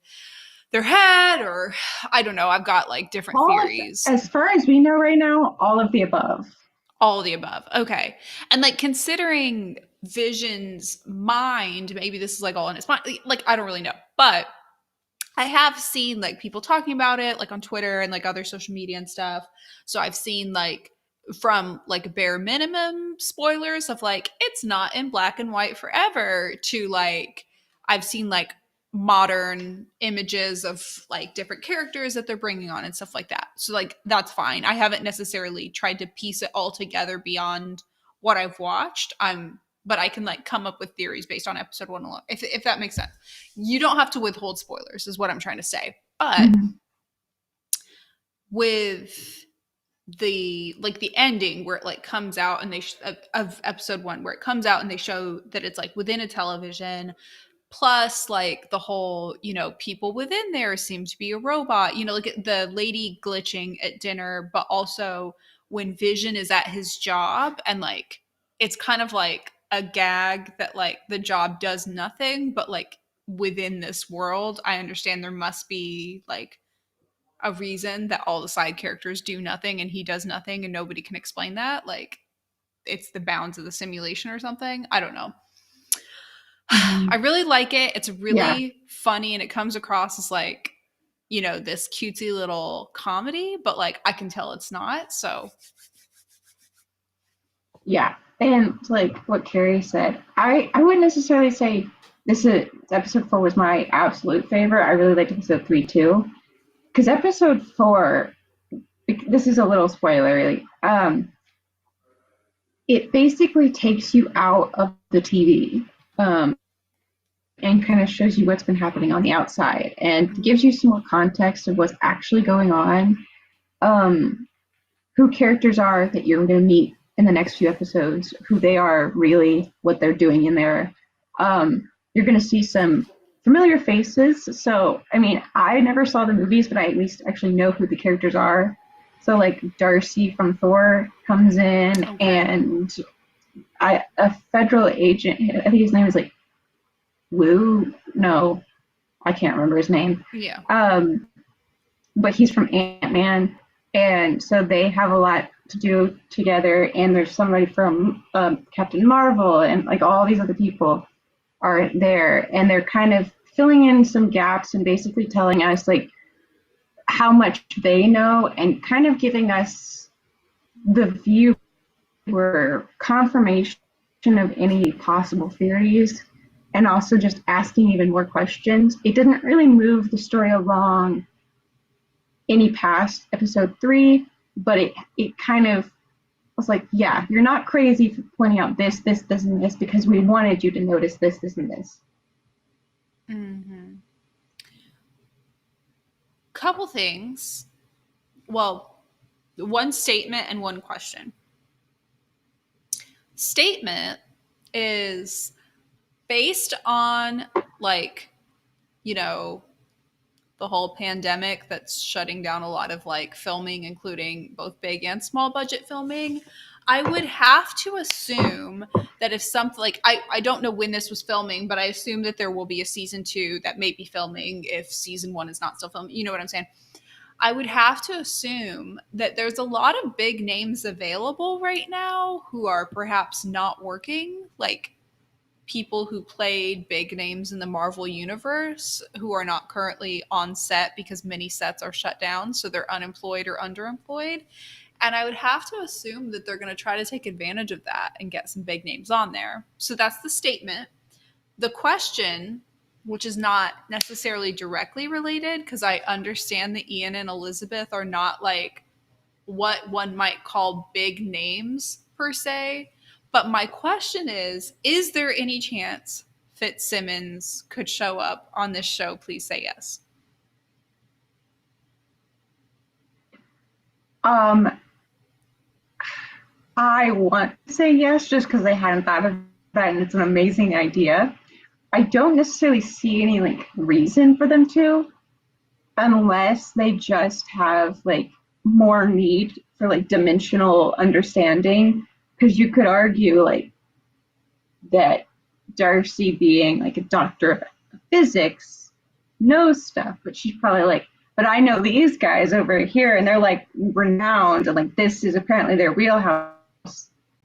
Speaker 1: their head or I don't know. I've got like different theories.
Speaker 2: As far as we know right now, all of the above.
Speaker 1: All of the above. Okay. And like considering Vision's mind, maybe this is like all in his mind. Like I don't really know. But I have seen like people talking about it like on Twitter and like other social media and stuff. So I've seen like from like bare minimum spoilers of like it's not in black and white forever to like I've seen like modern images of like different characters that they're bringing on and stuff like that. So like that's fine. I haven't necessarily tried to piece it all together beyond what I've watched. But I can like come up with theories based on episode 1 alone. If that makes sense. You don't have to withhold spoilers is what I'm trying to say. But
Speaker 2: Mm-hmm.
Speaker 1: with the ending where it like comes out and of episode 1 where it comes out and they show that it's like within a television, plus like the whole people within there seem to be a robot, like the lady glitching at dinner, but also when Vision is at his job and like it's kind of like a gag that like the job does nothing, but like within this world I understand there must be like a reason that all the side characters do nothing and he does nothing and nobody can explain that, like it's the bounds of the simulation or something. I don't know.
Speaker 2: Mm-hmm.
Speaker 1: I really like it. It's
Speaker 2: Yeah.
Speaker 1: really funny and it comes across as like, this cutesy little comedy, but like I can tell it's not. So,
Speaker 2: Yeah. And like what Carrie said, I wouldn't necessarily say this is episode 4 was my absolute favorite. I really liked episode 3 too. Because episode 4, this is a little spoilery. It basically takes you out of the TV, and kind of shows you what's been happening on the outside and gives you some more context of what's actually going on, who characters are that you're going to meet in the next few episodes, who they are really, what they're doing in there. You're going to see some familiar faces. So, I mean, I never saw the movies, but I at least actually know who the characters are. So, like, Darcy from Thor comes in,
Speaker 1: okay.
Speaker 2: and a federal agent, I think his name is like Lou. No, I can't remember his name.
Speaker 1: Yeah.
Speaker 2: But he's from Ant-Man, and so they have a lot to do together. And there's somebody from Captain Marvel, and like all these other people are there, and they're kind of filling in some gaps and basically telling us like how much they know and kind of giving us the viewer confirmation of any possible theories, and also just asking even more questions. It didn't really move the story along any past episode 3, but it kind of was like, yeah, you're not crazy for pointing out this, and this, because we wanted you to notice this, and this.
Speaker 1: Mm-hmm. Couple things. Well, one statement and one question. Statement is based on like, the whole pandemic that's shutting down a lot of like filming, including both big and small budget filming. I would have to assume that if something like I don't know when this was filming, but I assume that there will be a season 2 that may be filming if season 1 is not still filming. You know what I'm saying? I would have to assume that there's a lot of big names available right now who are perhaps not working, like people who played big names in the Marvel universe who are not currently on set because many sets are shut down, so they're unemployed or underemployed. And I would have to assume that they're going to try to take advantage of that and get some big names on there. So that's the statement. The question, which is not necessarily directly related, because I understand that Ian and Elizabeth are not like what one might call big names per se. But my question is there any chance Fitzsimmons could show up on this show? Please say yes.
Speaker 2: I want to say yes just because I hadn't thought of that, and it's an amazing idea. I don't necessarily see any like reason for them to, unless they just have like more need for like dimensional understanding. Because you could argue like that Darcy, being like a doctor of physics, knows stuff, but she's probably like, but I know these guys over here and they're like renowned, and like this is apparently their wheelhouse.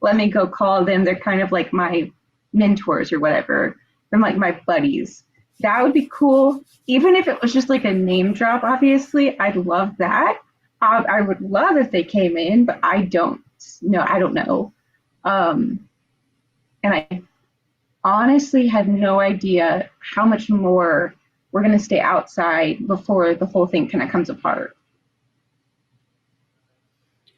Speaker 2: let me go call them. They're kind of like my mentors or whatever. They're like my buddies. That would be cool. Even if it was just like a name drop, obviously, I'd love that. I would love if they came in, but I don't know. I don't know. And I honestly had no idea how much more we're going to stay outside before the whole thing kind of comes apart.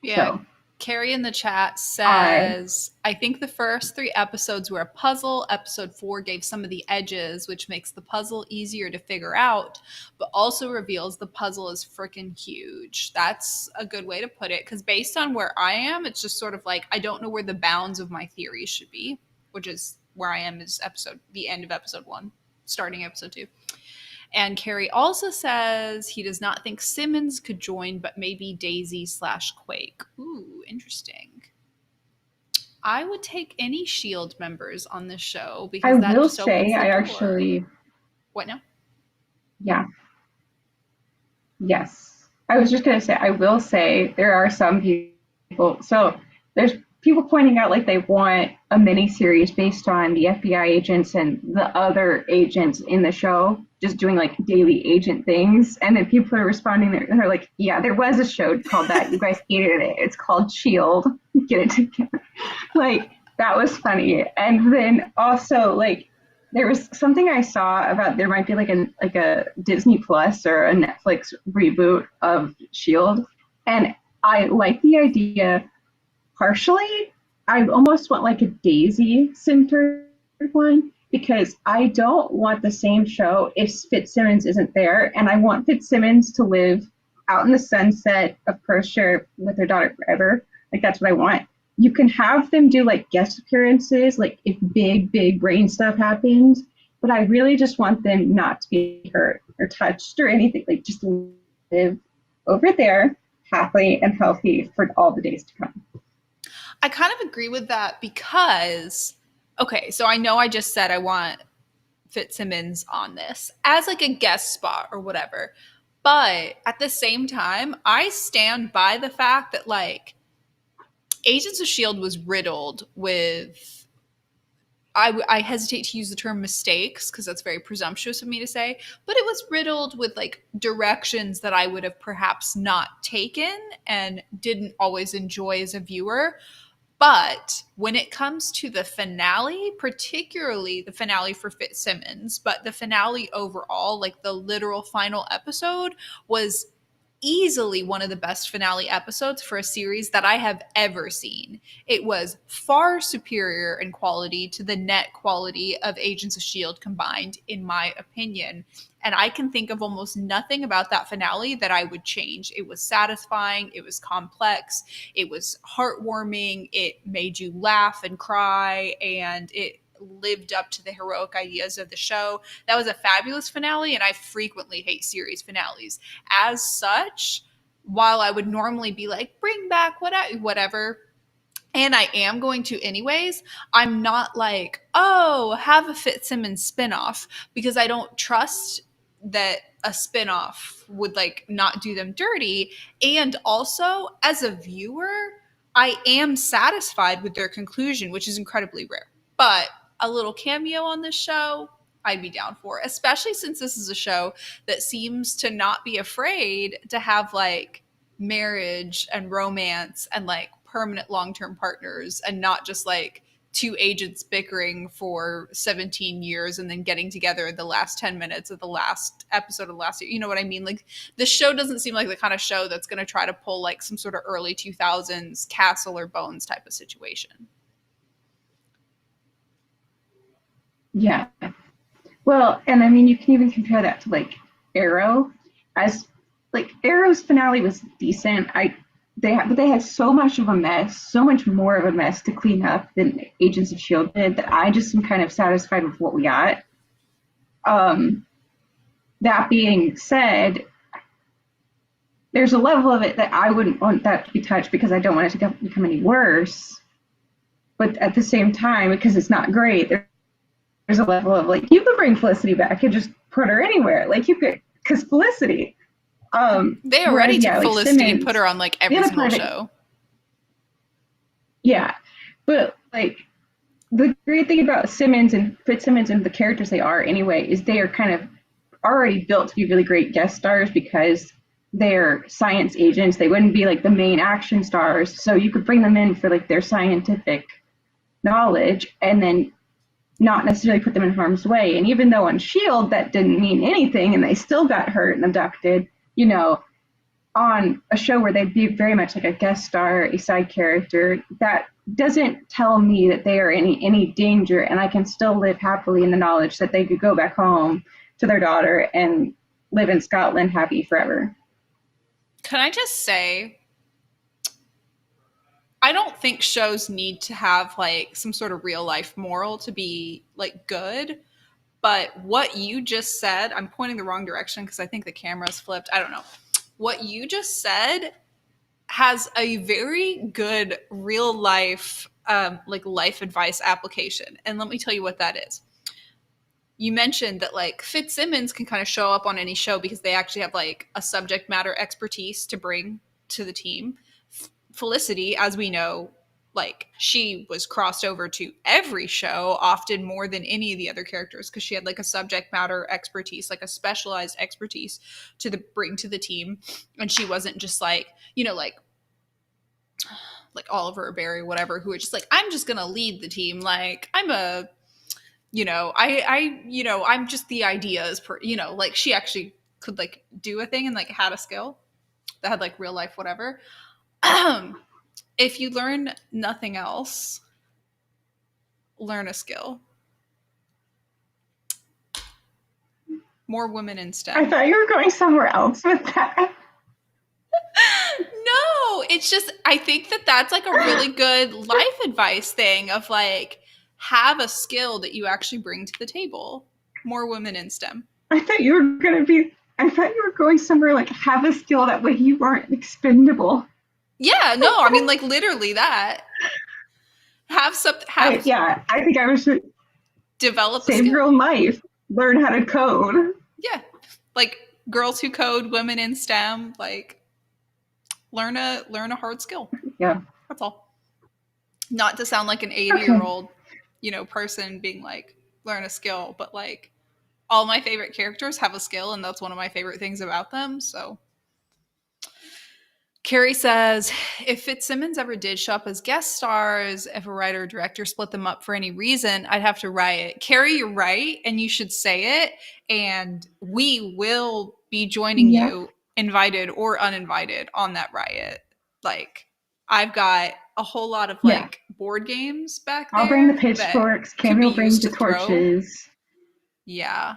Speaker 1: Yeah.
Speaker 2: So,
Speaker 1: Carrie in the chat says, I think the first 3 episodes were a puzzle. Episode 4 gave some of the edges, which makes the puzzle easier to figure out, but also reveals the puzzle is freaking huge. That's a good way to put it, because based on where I am, it's just sort of like, I don't know where the bounds of my theory should be, which is where I am is the end of episode 1, starting episode 2. And Carrie also says he does not think Simmons could join, but maybe Daisy/Quake. Ooh, interesting. I would take any S.H.I.E.L.D. members on this show because that just opens the door. What now?
Speaker 2: Yeah. Yes. I was just going to say, I will say there are some people. So there's people pointing out like they want a mini-series based on the FBI agents and the other agents in the show just doing like daily agent things, and then people are responding they're like, yeah, there was a show called that, you guys hated it, it's called S.H.I.E.L.D., get it together. Like, that was funny. And then also like there was something I saw about there might be like a Disney Plus or a Netflix reboot of S.H.I.E.L.D., and I like the idea. Partially, I almost want like a Daisy-centered one because I don't want the same show if Fitzsimmons isn't there, and I want Fitzsimmons to live out in the sunset, of course, share with their daughter forever. Like, that's what I want. You can have them do like guest appearances, like if big brain stuff happens, but I really just want them not to be hurt or touched or anything. Like, just live over there happily and healthy for all the days to come.
Speaker 1: I kind of agree with that because, okay, so I know I just said I want Fitzsimmons on this as like a guest spot or whatever, but at the same time, I stand by the fact that like Agents of S.H.I.E.L.D. was riddled with, I hesitate to use the term mistakes because that's very presumptuous of me to say, but it was riddled with like directions that I would have perhaps not taken and didn't always enjoy as a viewer. But when it comes to the finale, particularly the finale for Fitzsimmons, but the finale overall, like the literal final episode, was easily one of the best finale episodes for a series that I have ever seen. It was far superior in quality to the net quality of Agents of S.H.I.E.L.D. combined, in my opinion. And I can think of almost nothing about that finale that I would change. It was satisfying. It was complex. It was heartwarming. It made you laugh and cry. And it lived up to the heroic ideas of the show. That was a fabulous finale, and I frequently hate series finales. As such, while I would normally be like, bring back whatever, and I am going to anyways, I'm not like, oh, have a Fitzsimmons spinoff, because I don't trust that a spinoff would like not do them dirty. And also, as a viewer, I am satisfied with their conclusion, which is incredibly rare. But a little cameo on this show, I'd be down for, especially since this is a show that seems to not be afraid to have like marriage and romance and like permanent long-term partners, and not just like two agents bickering for 17 years and then getting together in the last 10 minutes of the last episode of the last year. You know what I mean? Like, this show doesn't seem like the kind of show that's going to try to pull like some sort of early 2000s Castle or Bones type of situation.
Speaker 2: Yeah. Well, and I mean, you can even compare that to like Arrow. As like Arrow's finale was decent. They had so much of a mess, so much more of a mess to clean up than Agents of S.H.I.E.L.D. did, that I just am kind of satisfied with what we got. That being said, there's a level of it that I wouldn't want that to be touched because I don't want it to become any worse. But at the same time, because it's not great, there's a level of like, you could bring Felicity back and just put her anywhere. Like, you could, because Felicity.
Speaker 1: They already took Felicity and put her on like every single show.
Speaker 2: Yeah. But like the great thing about Simmons and Fitzsimmons and the characters they are anyway is they are kind of already built to be really great guest stars because they're science agents. They wouldn't be like the main action stars. So you could bring them in for like their scientific knowledge and then not necessarily put them in harm's way. And even though on Shield that didn't mean anything and they still got hurt and abducted, you know, on a show where they'd be very much like a guest star, a side character, that doesn't tell me that they are in any danger, and I can still live happily in the knowledge that they could go back home to their daughter and live in Scotland happy forever.
Speaker 1: Can I just say, I don't think shows need to have like some sort of real life moral to be like good. But what you just said, I'm pointing the wrong direction because I think the camera's flipped. I don't know. What you just said has a very good real life, like life advice application. And let me tell you what that is. You mentioned that like Fitzsimmons can kind of show up on any show because they actually have like a subject matter expertise to bring to the team. Felicity, as we know, like she was crossed over to every show, often more than any of the other characters, because she had like a subject matter expertise, like a specialized expertise to bring to the team, and she wasn't just like, you know, like Oliver or Barry, whatever, who are just like, I'm just gonna lead the team, like I'm a, you know, you know, I'm just the ideas per, you know, like she actually could like do a thing and like had a skill that had like real life whatever. If you learn nothing else, learn a skill. More women in
Speaker 2: I
Speaker 1: STEM.
Speaker 2: thought you were going somewhere else with that.
Speaker 1: No, it's just, I think that that's like a really good life advice thing of like, have a skill that you actually bring to the table. More women in STEM.
Speaker 2: I thought you were going to be, I thought you were going somewhere like have a skill that way you weren't expendable.
Speaker 1: Yeah, no, I mean like literally that. Have some, have
Speaker 2: Yeah, I think I was
Speaker 1: develop a
Speaker 2: save your
Speaker 1: skill.
Speaker 2: own life, learn how to code.
Speaker 1: Yeah, like girls who code, women in STEM, like learn a hard skill.
Speaker 2: Yeah.
Speaker 1: That's all. Not to sound like an 80-year
Speaker 2: Okay.
Speaker 1: old, you know, person being like learn a skill, but like all my favorite characters have a skill, and that's one of my favorite things about them. So Carrie says, if Fitzsimmons ever did show up as guest stars, if a writer or director split them up for any reason, I'd have to riot. Carrie, you're right, and you should say it. And we will be joining
Speaker 2: Yeah.
Speaker 1: you, invited or uninvited, on that riot. Like, I've got a whole lot of
Speaker 2: Yeah.
Speaker 1: like board games back
Speaker 2: I'll bring the
Speaker 1: there that
Speaker 2: pitchforks.
Speaker 1: could
Speaker 2: Cammie
Speaker 1: be
Speaker 2: will bring
Speaker 1: used
Speaker 2: the
Speaker 1: to throw.
Speaker 2: torches.
Speaker 1: Yeah.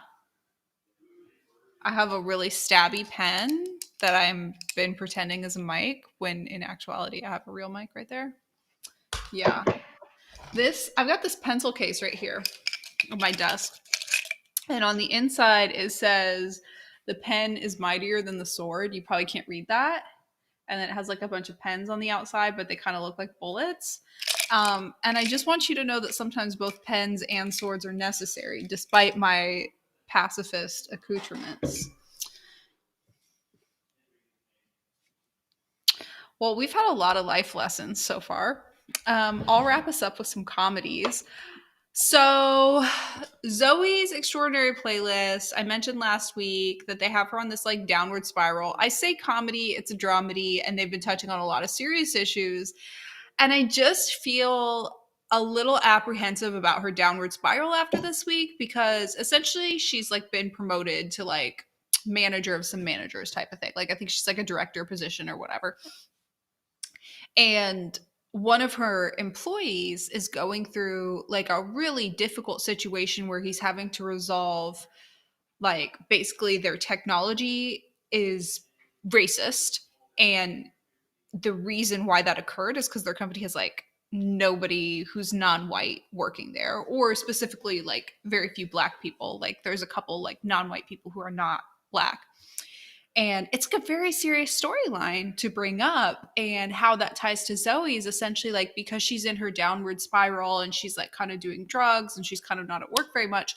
Speaker 1: I have a really stabby pen that I'm been pretending is a mic when in actuality I have a real mic right there. Yeah. I've got this pencil case right here on my desk. And on the inside it says the pen is mightier than the sword. You probably can't read that. And then it has like a bunch of pens on the outside, but they kind of look like bullets. And I just want you to know that sometimes both pens and swords are necessary, despite my pacifist accoutrements. Well, we've had a lot of life lessons so far. I'll wrap us up with some comedies. So, Zoe's Extraordinary Playlist, I mentioned last week that they have her on this like downward spiral. I say comedy, it's a dramedy, and they've been touching on a lot of serious issues. And I just feel a little apprehensive about her downward spiral after this week because essentially she's like been promoted to like manager of some managers type of thing. Like I think she's like a director position or whatever. And one of her employees is going through like a really difficult situation where he's having to resolve like basically their technology is racist, and the reason why that occurred is because their company has like nobody who's non-white working there, or specifically like very few black people. Like there's a couple like non-white people who are not black, and it's like a very serious storyline to bring up. And how that ties to Zoe is essentially like because she's in her downward spiral and she's like kind of doing drugs and she's kind of not at work very much.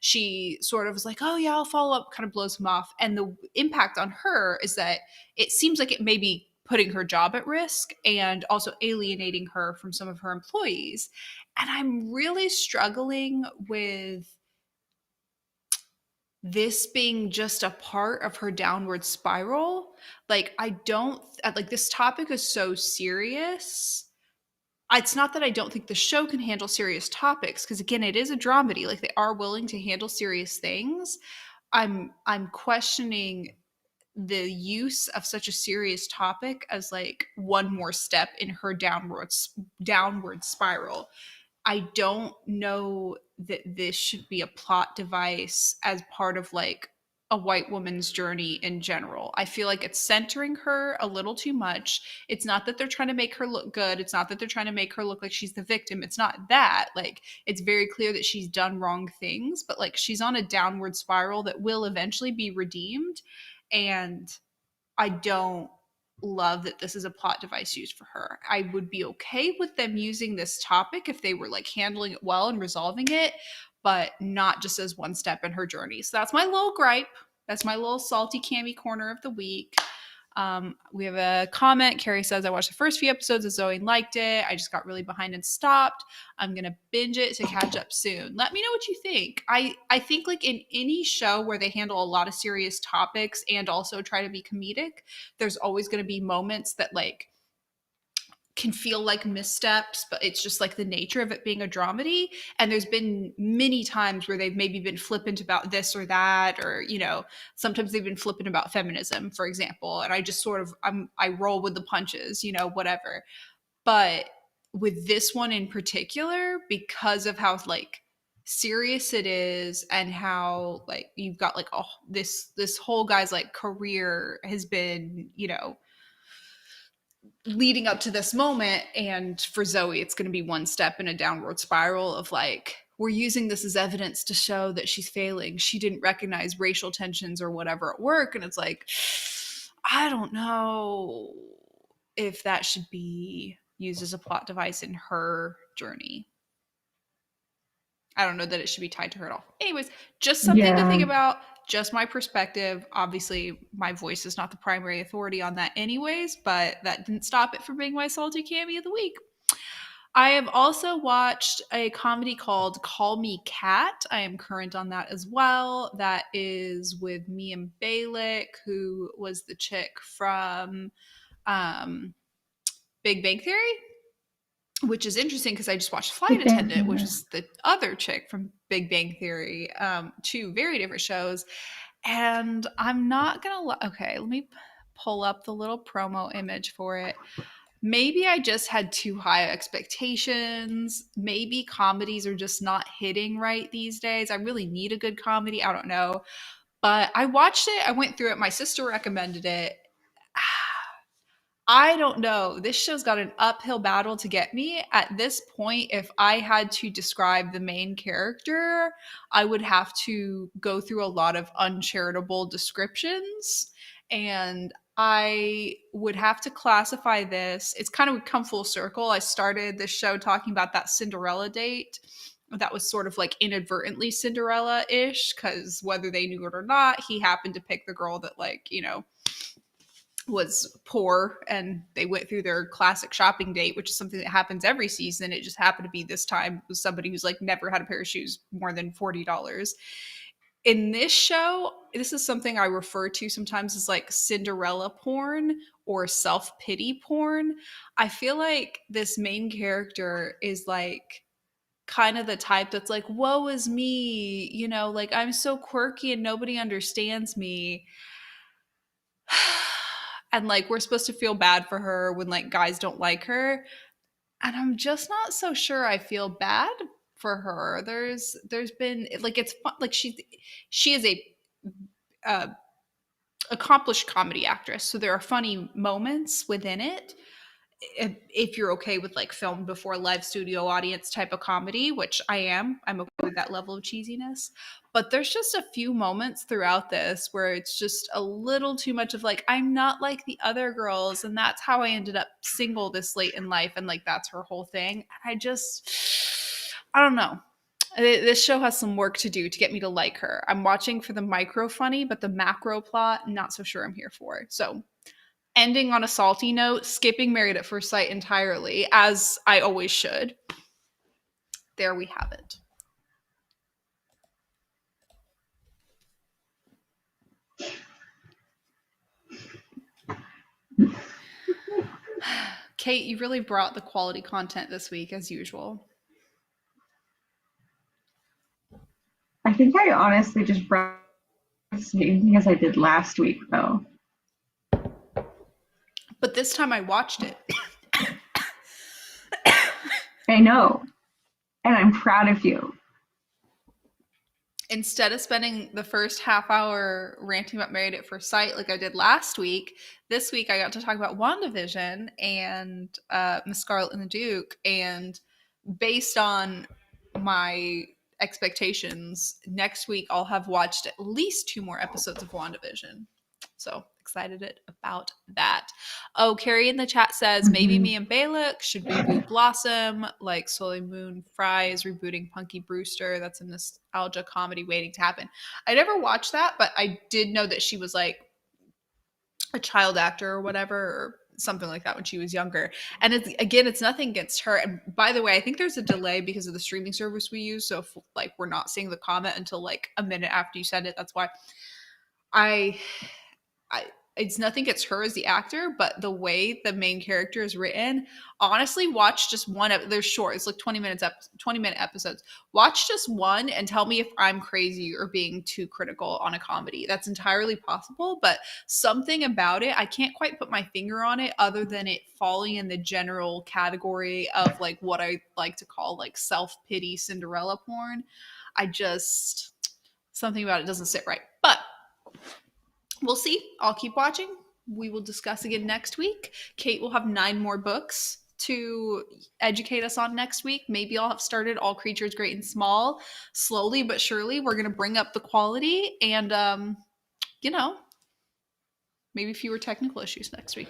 Speaker 1: She sort of was like, oh, yeah, I'll follow up, kind of blows him off. And the impact on her is that it seems like it may be putting her job at risk and also alienating her from some of her employees. And I'm really struggling with this being just a part of her downward spiral. Like, I don't like this topic is so serious. It's not that I don't think the show can handle serious topics, because again, it is a dramedy. Like, they are willing to handle serious things. I'm questioning the use of such a serious topic as like one more step in her downward spiral. I don't know that this should be a plot device as part of like a white woman's journey in general. I feel like it's centering her a little too much. It's not that they're trying to make her look good. It's not that they're trying to make her look like she's the victim. It's not that. Like, it's very clear that she's done wrong things, but like she's on a downward spiral that will eventually be redeemed. And I don't love that this is a plot device used for her. I would be okay with them using this topic if they were like handling it well and resolving it, but not just as one step in her journey. So that's my little gripe. That's my little salty Cammie corner of the week. We have a comment. Carrie says, I watched the first few episodes of Zoe and liked it. I just got really behind and stopped. I'm going to binge it to catch up soon. Let me know what you think. I think like in any show where they handle a lot of serious topics and also try to be comedic, there's always going to be moments that like can feel like missteps, but it's just like the nature of it being a dramedy. And there's been many times where they've maybe been flippant about this or that, or, you know, sometimes they've been flippant about feminism, for example. And I just sort of, I roll with the punches, you know, whatever. But with this one in particular, because of how like serious it is and how like you've got like, oh, this whole guy's like career has been, you know, leading up to this moment. And for Zoe, it's going to be one step in a downward spiral of like, we're using this as evidence to show that she's failing. She didn't recognize racial tensions or whatever at work. And it's like, I don't know if that should be used as a plot device in her journey. I don't know that it should be tied to her at all. Anyways, just something to think about. Just my perspective. Obviously, my voice is not the primary authority on that anyways, but that didn't stop it from being my salty Cammie of the week. I have also watched a comedy called Call Me Kat. I am current on that as well. That is with Mia Balick, who was the chick from Big Bang Theory, which is interesting because I just watched Flight Attendant, which is the other chick from Big Bang Theory. Two very different shows. And I'm not going to, okay, let me pull up the little promo image for it. Maybe I just had too high expectations. Maybe comedies are just not hitting right these days. I really need a good comedy. I don't know. But I watched it. I went through it. My sister recommended it. I don't know. This show's got an uphill battle to get me. At this point, if I had to describe the main character, I would have to go through a lot of uncharitable descriptions. And I would have to classify this. It's kind of come full circle. I started this show talking about that Cinderella date. That was sort of like inadvertently Cinderella-ish, because whether they knew it or not, he happened to pick the girl that, like, you know, was poor, and they went through their classic shopping date, which is something that happens every season. It just happened to be this time with somebody who's like never had a pair of shoes more than $40. In this show, this is something I refer to sometimes as like Cinderella porn or self-pity porn. I feel like this main character is like kind of the type that's like, woe is me, you know, like I'm so quirky and nobody understands me. And like we're supposed to feel bad for her when like guys don't like her, and I'm just not so sure I feel bad for her. There's been like, it's fun, like she is a uh, accomplished comedy actress, so there are funny moments within it, if you're okay with like filmed before live studio audience type of comedy, which I'm okay with that level of cheesiness. But there's just a few moments throughout this where it's just a little too much of like, I'm not like the other girls, and that's how I ended up single this late in life, and like that's her whole thing. I don't know. This show has some work to do to get me to like her. I'm watching for the micro funny, but the macro plot, I'm not so sure I'm here for. So ending on a salty note, skipping Married at First Sight entirely, as I always should. There we have it. Kate, you really brought the quality content this week, as usual.
Speaker 2: I think I honestly just brought the same thing as I did last week, though.
Speaker 1: But this time I watched it.
Speaker 2: I know. And I'm proud of you.
Speaker 1: Instead of spending the first half hour ranting about Married at First Sight like I did last week, this week I got to talk about WandaVision and Miss Scarlet and the Duke. And based on my expectations, next week I'll have watched at least 2 more episodes of WandaVision. So excited about that. Oh, Carrie in the chat says maybe me and Balak should reboot Blossom, like Soleil Moon Fry is rebooting Punky Brewster. That's a nostalgia comedy waiting to happen. I never watched that, but I did know that she was like a child actor or whatever, or something like that when she was younger. And it's nothing against her. And by the way, I think there's a delay because of the streaming service we use. So if like we're not seeing the comment until like a minute after you send it, that's why I it's nothing against her as the actor, but the way the main character is written, honestly, watch just one. They're short. It's like 20 minute episodes. Watch just one and tell me if I'm crazy or being too critical on a comedy. That's entirely possible, but something about it, I can't quite put my finger on it other than it falling in the general category of like what I like to call like self-pity Cinderella porn. Something about it doesn't sit right. But we'll see. I'll keep watching. We will discuss again next week. Kate will have 9 more books to educate us on next week. Maybe I'll have started All Creatures Great and Small. Slowly but surely, we're going to bring up the quality and, maybe fewer technical issues next week.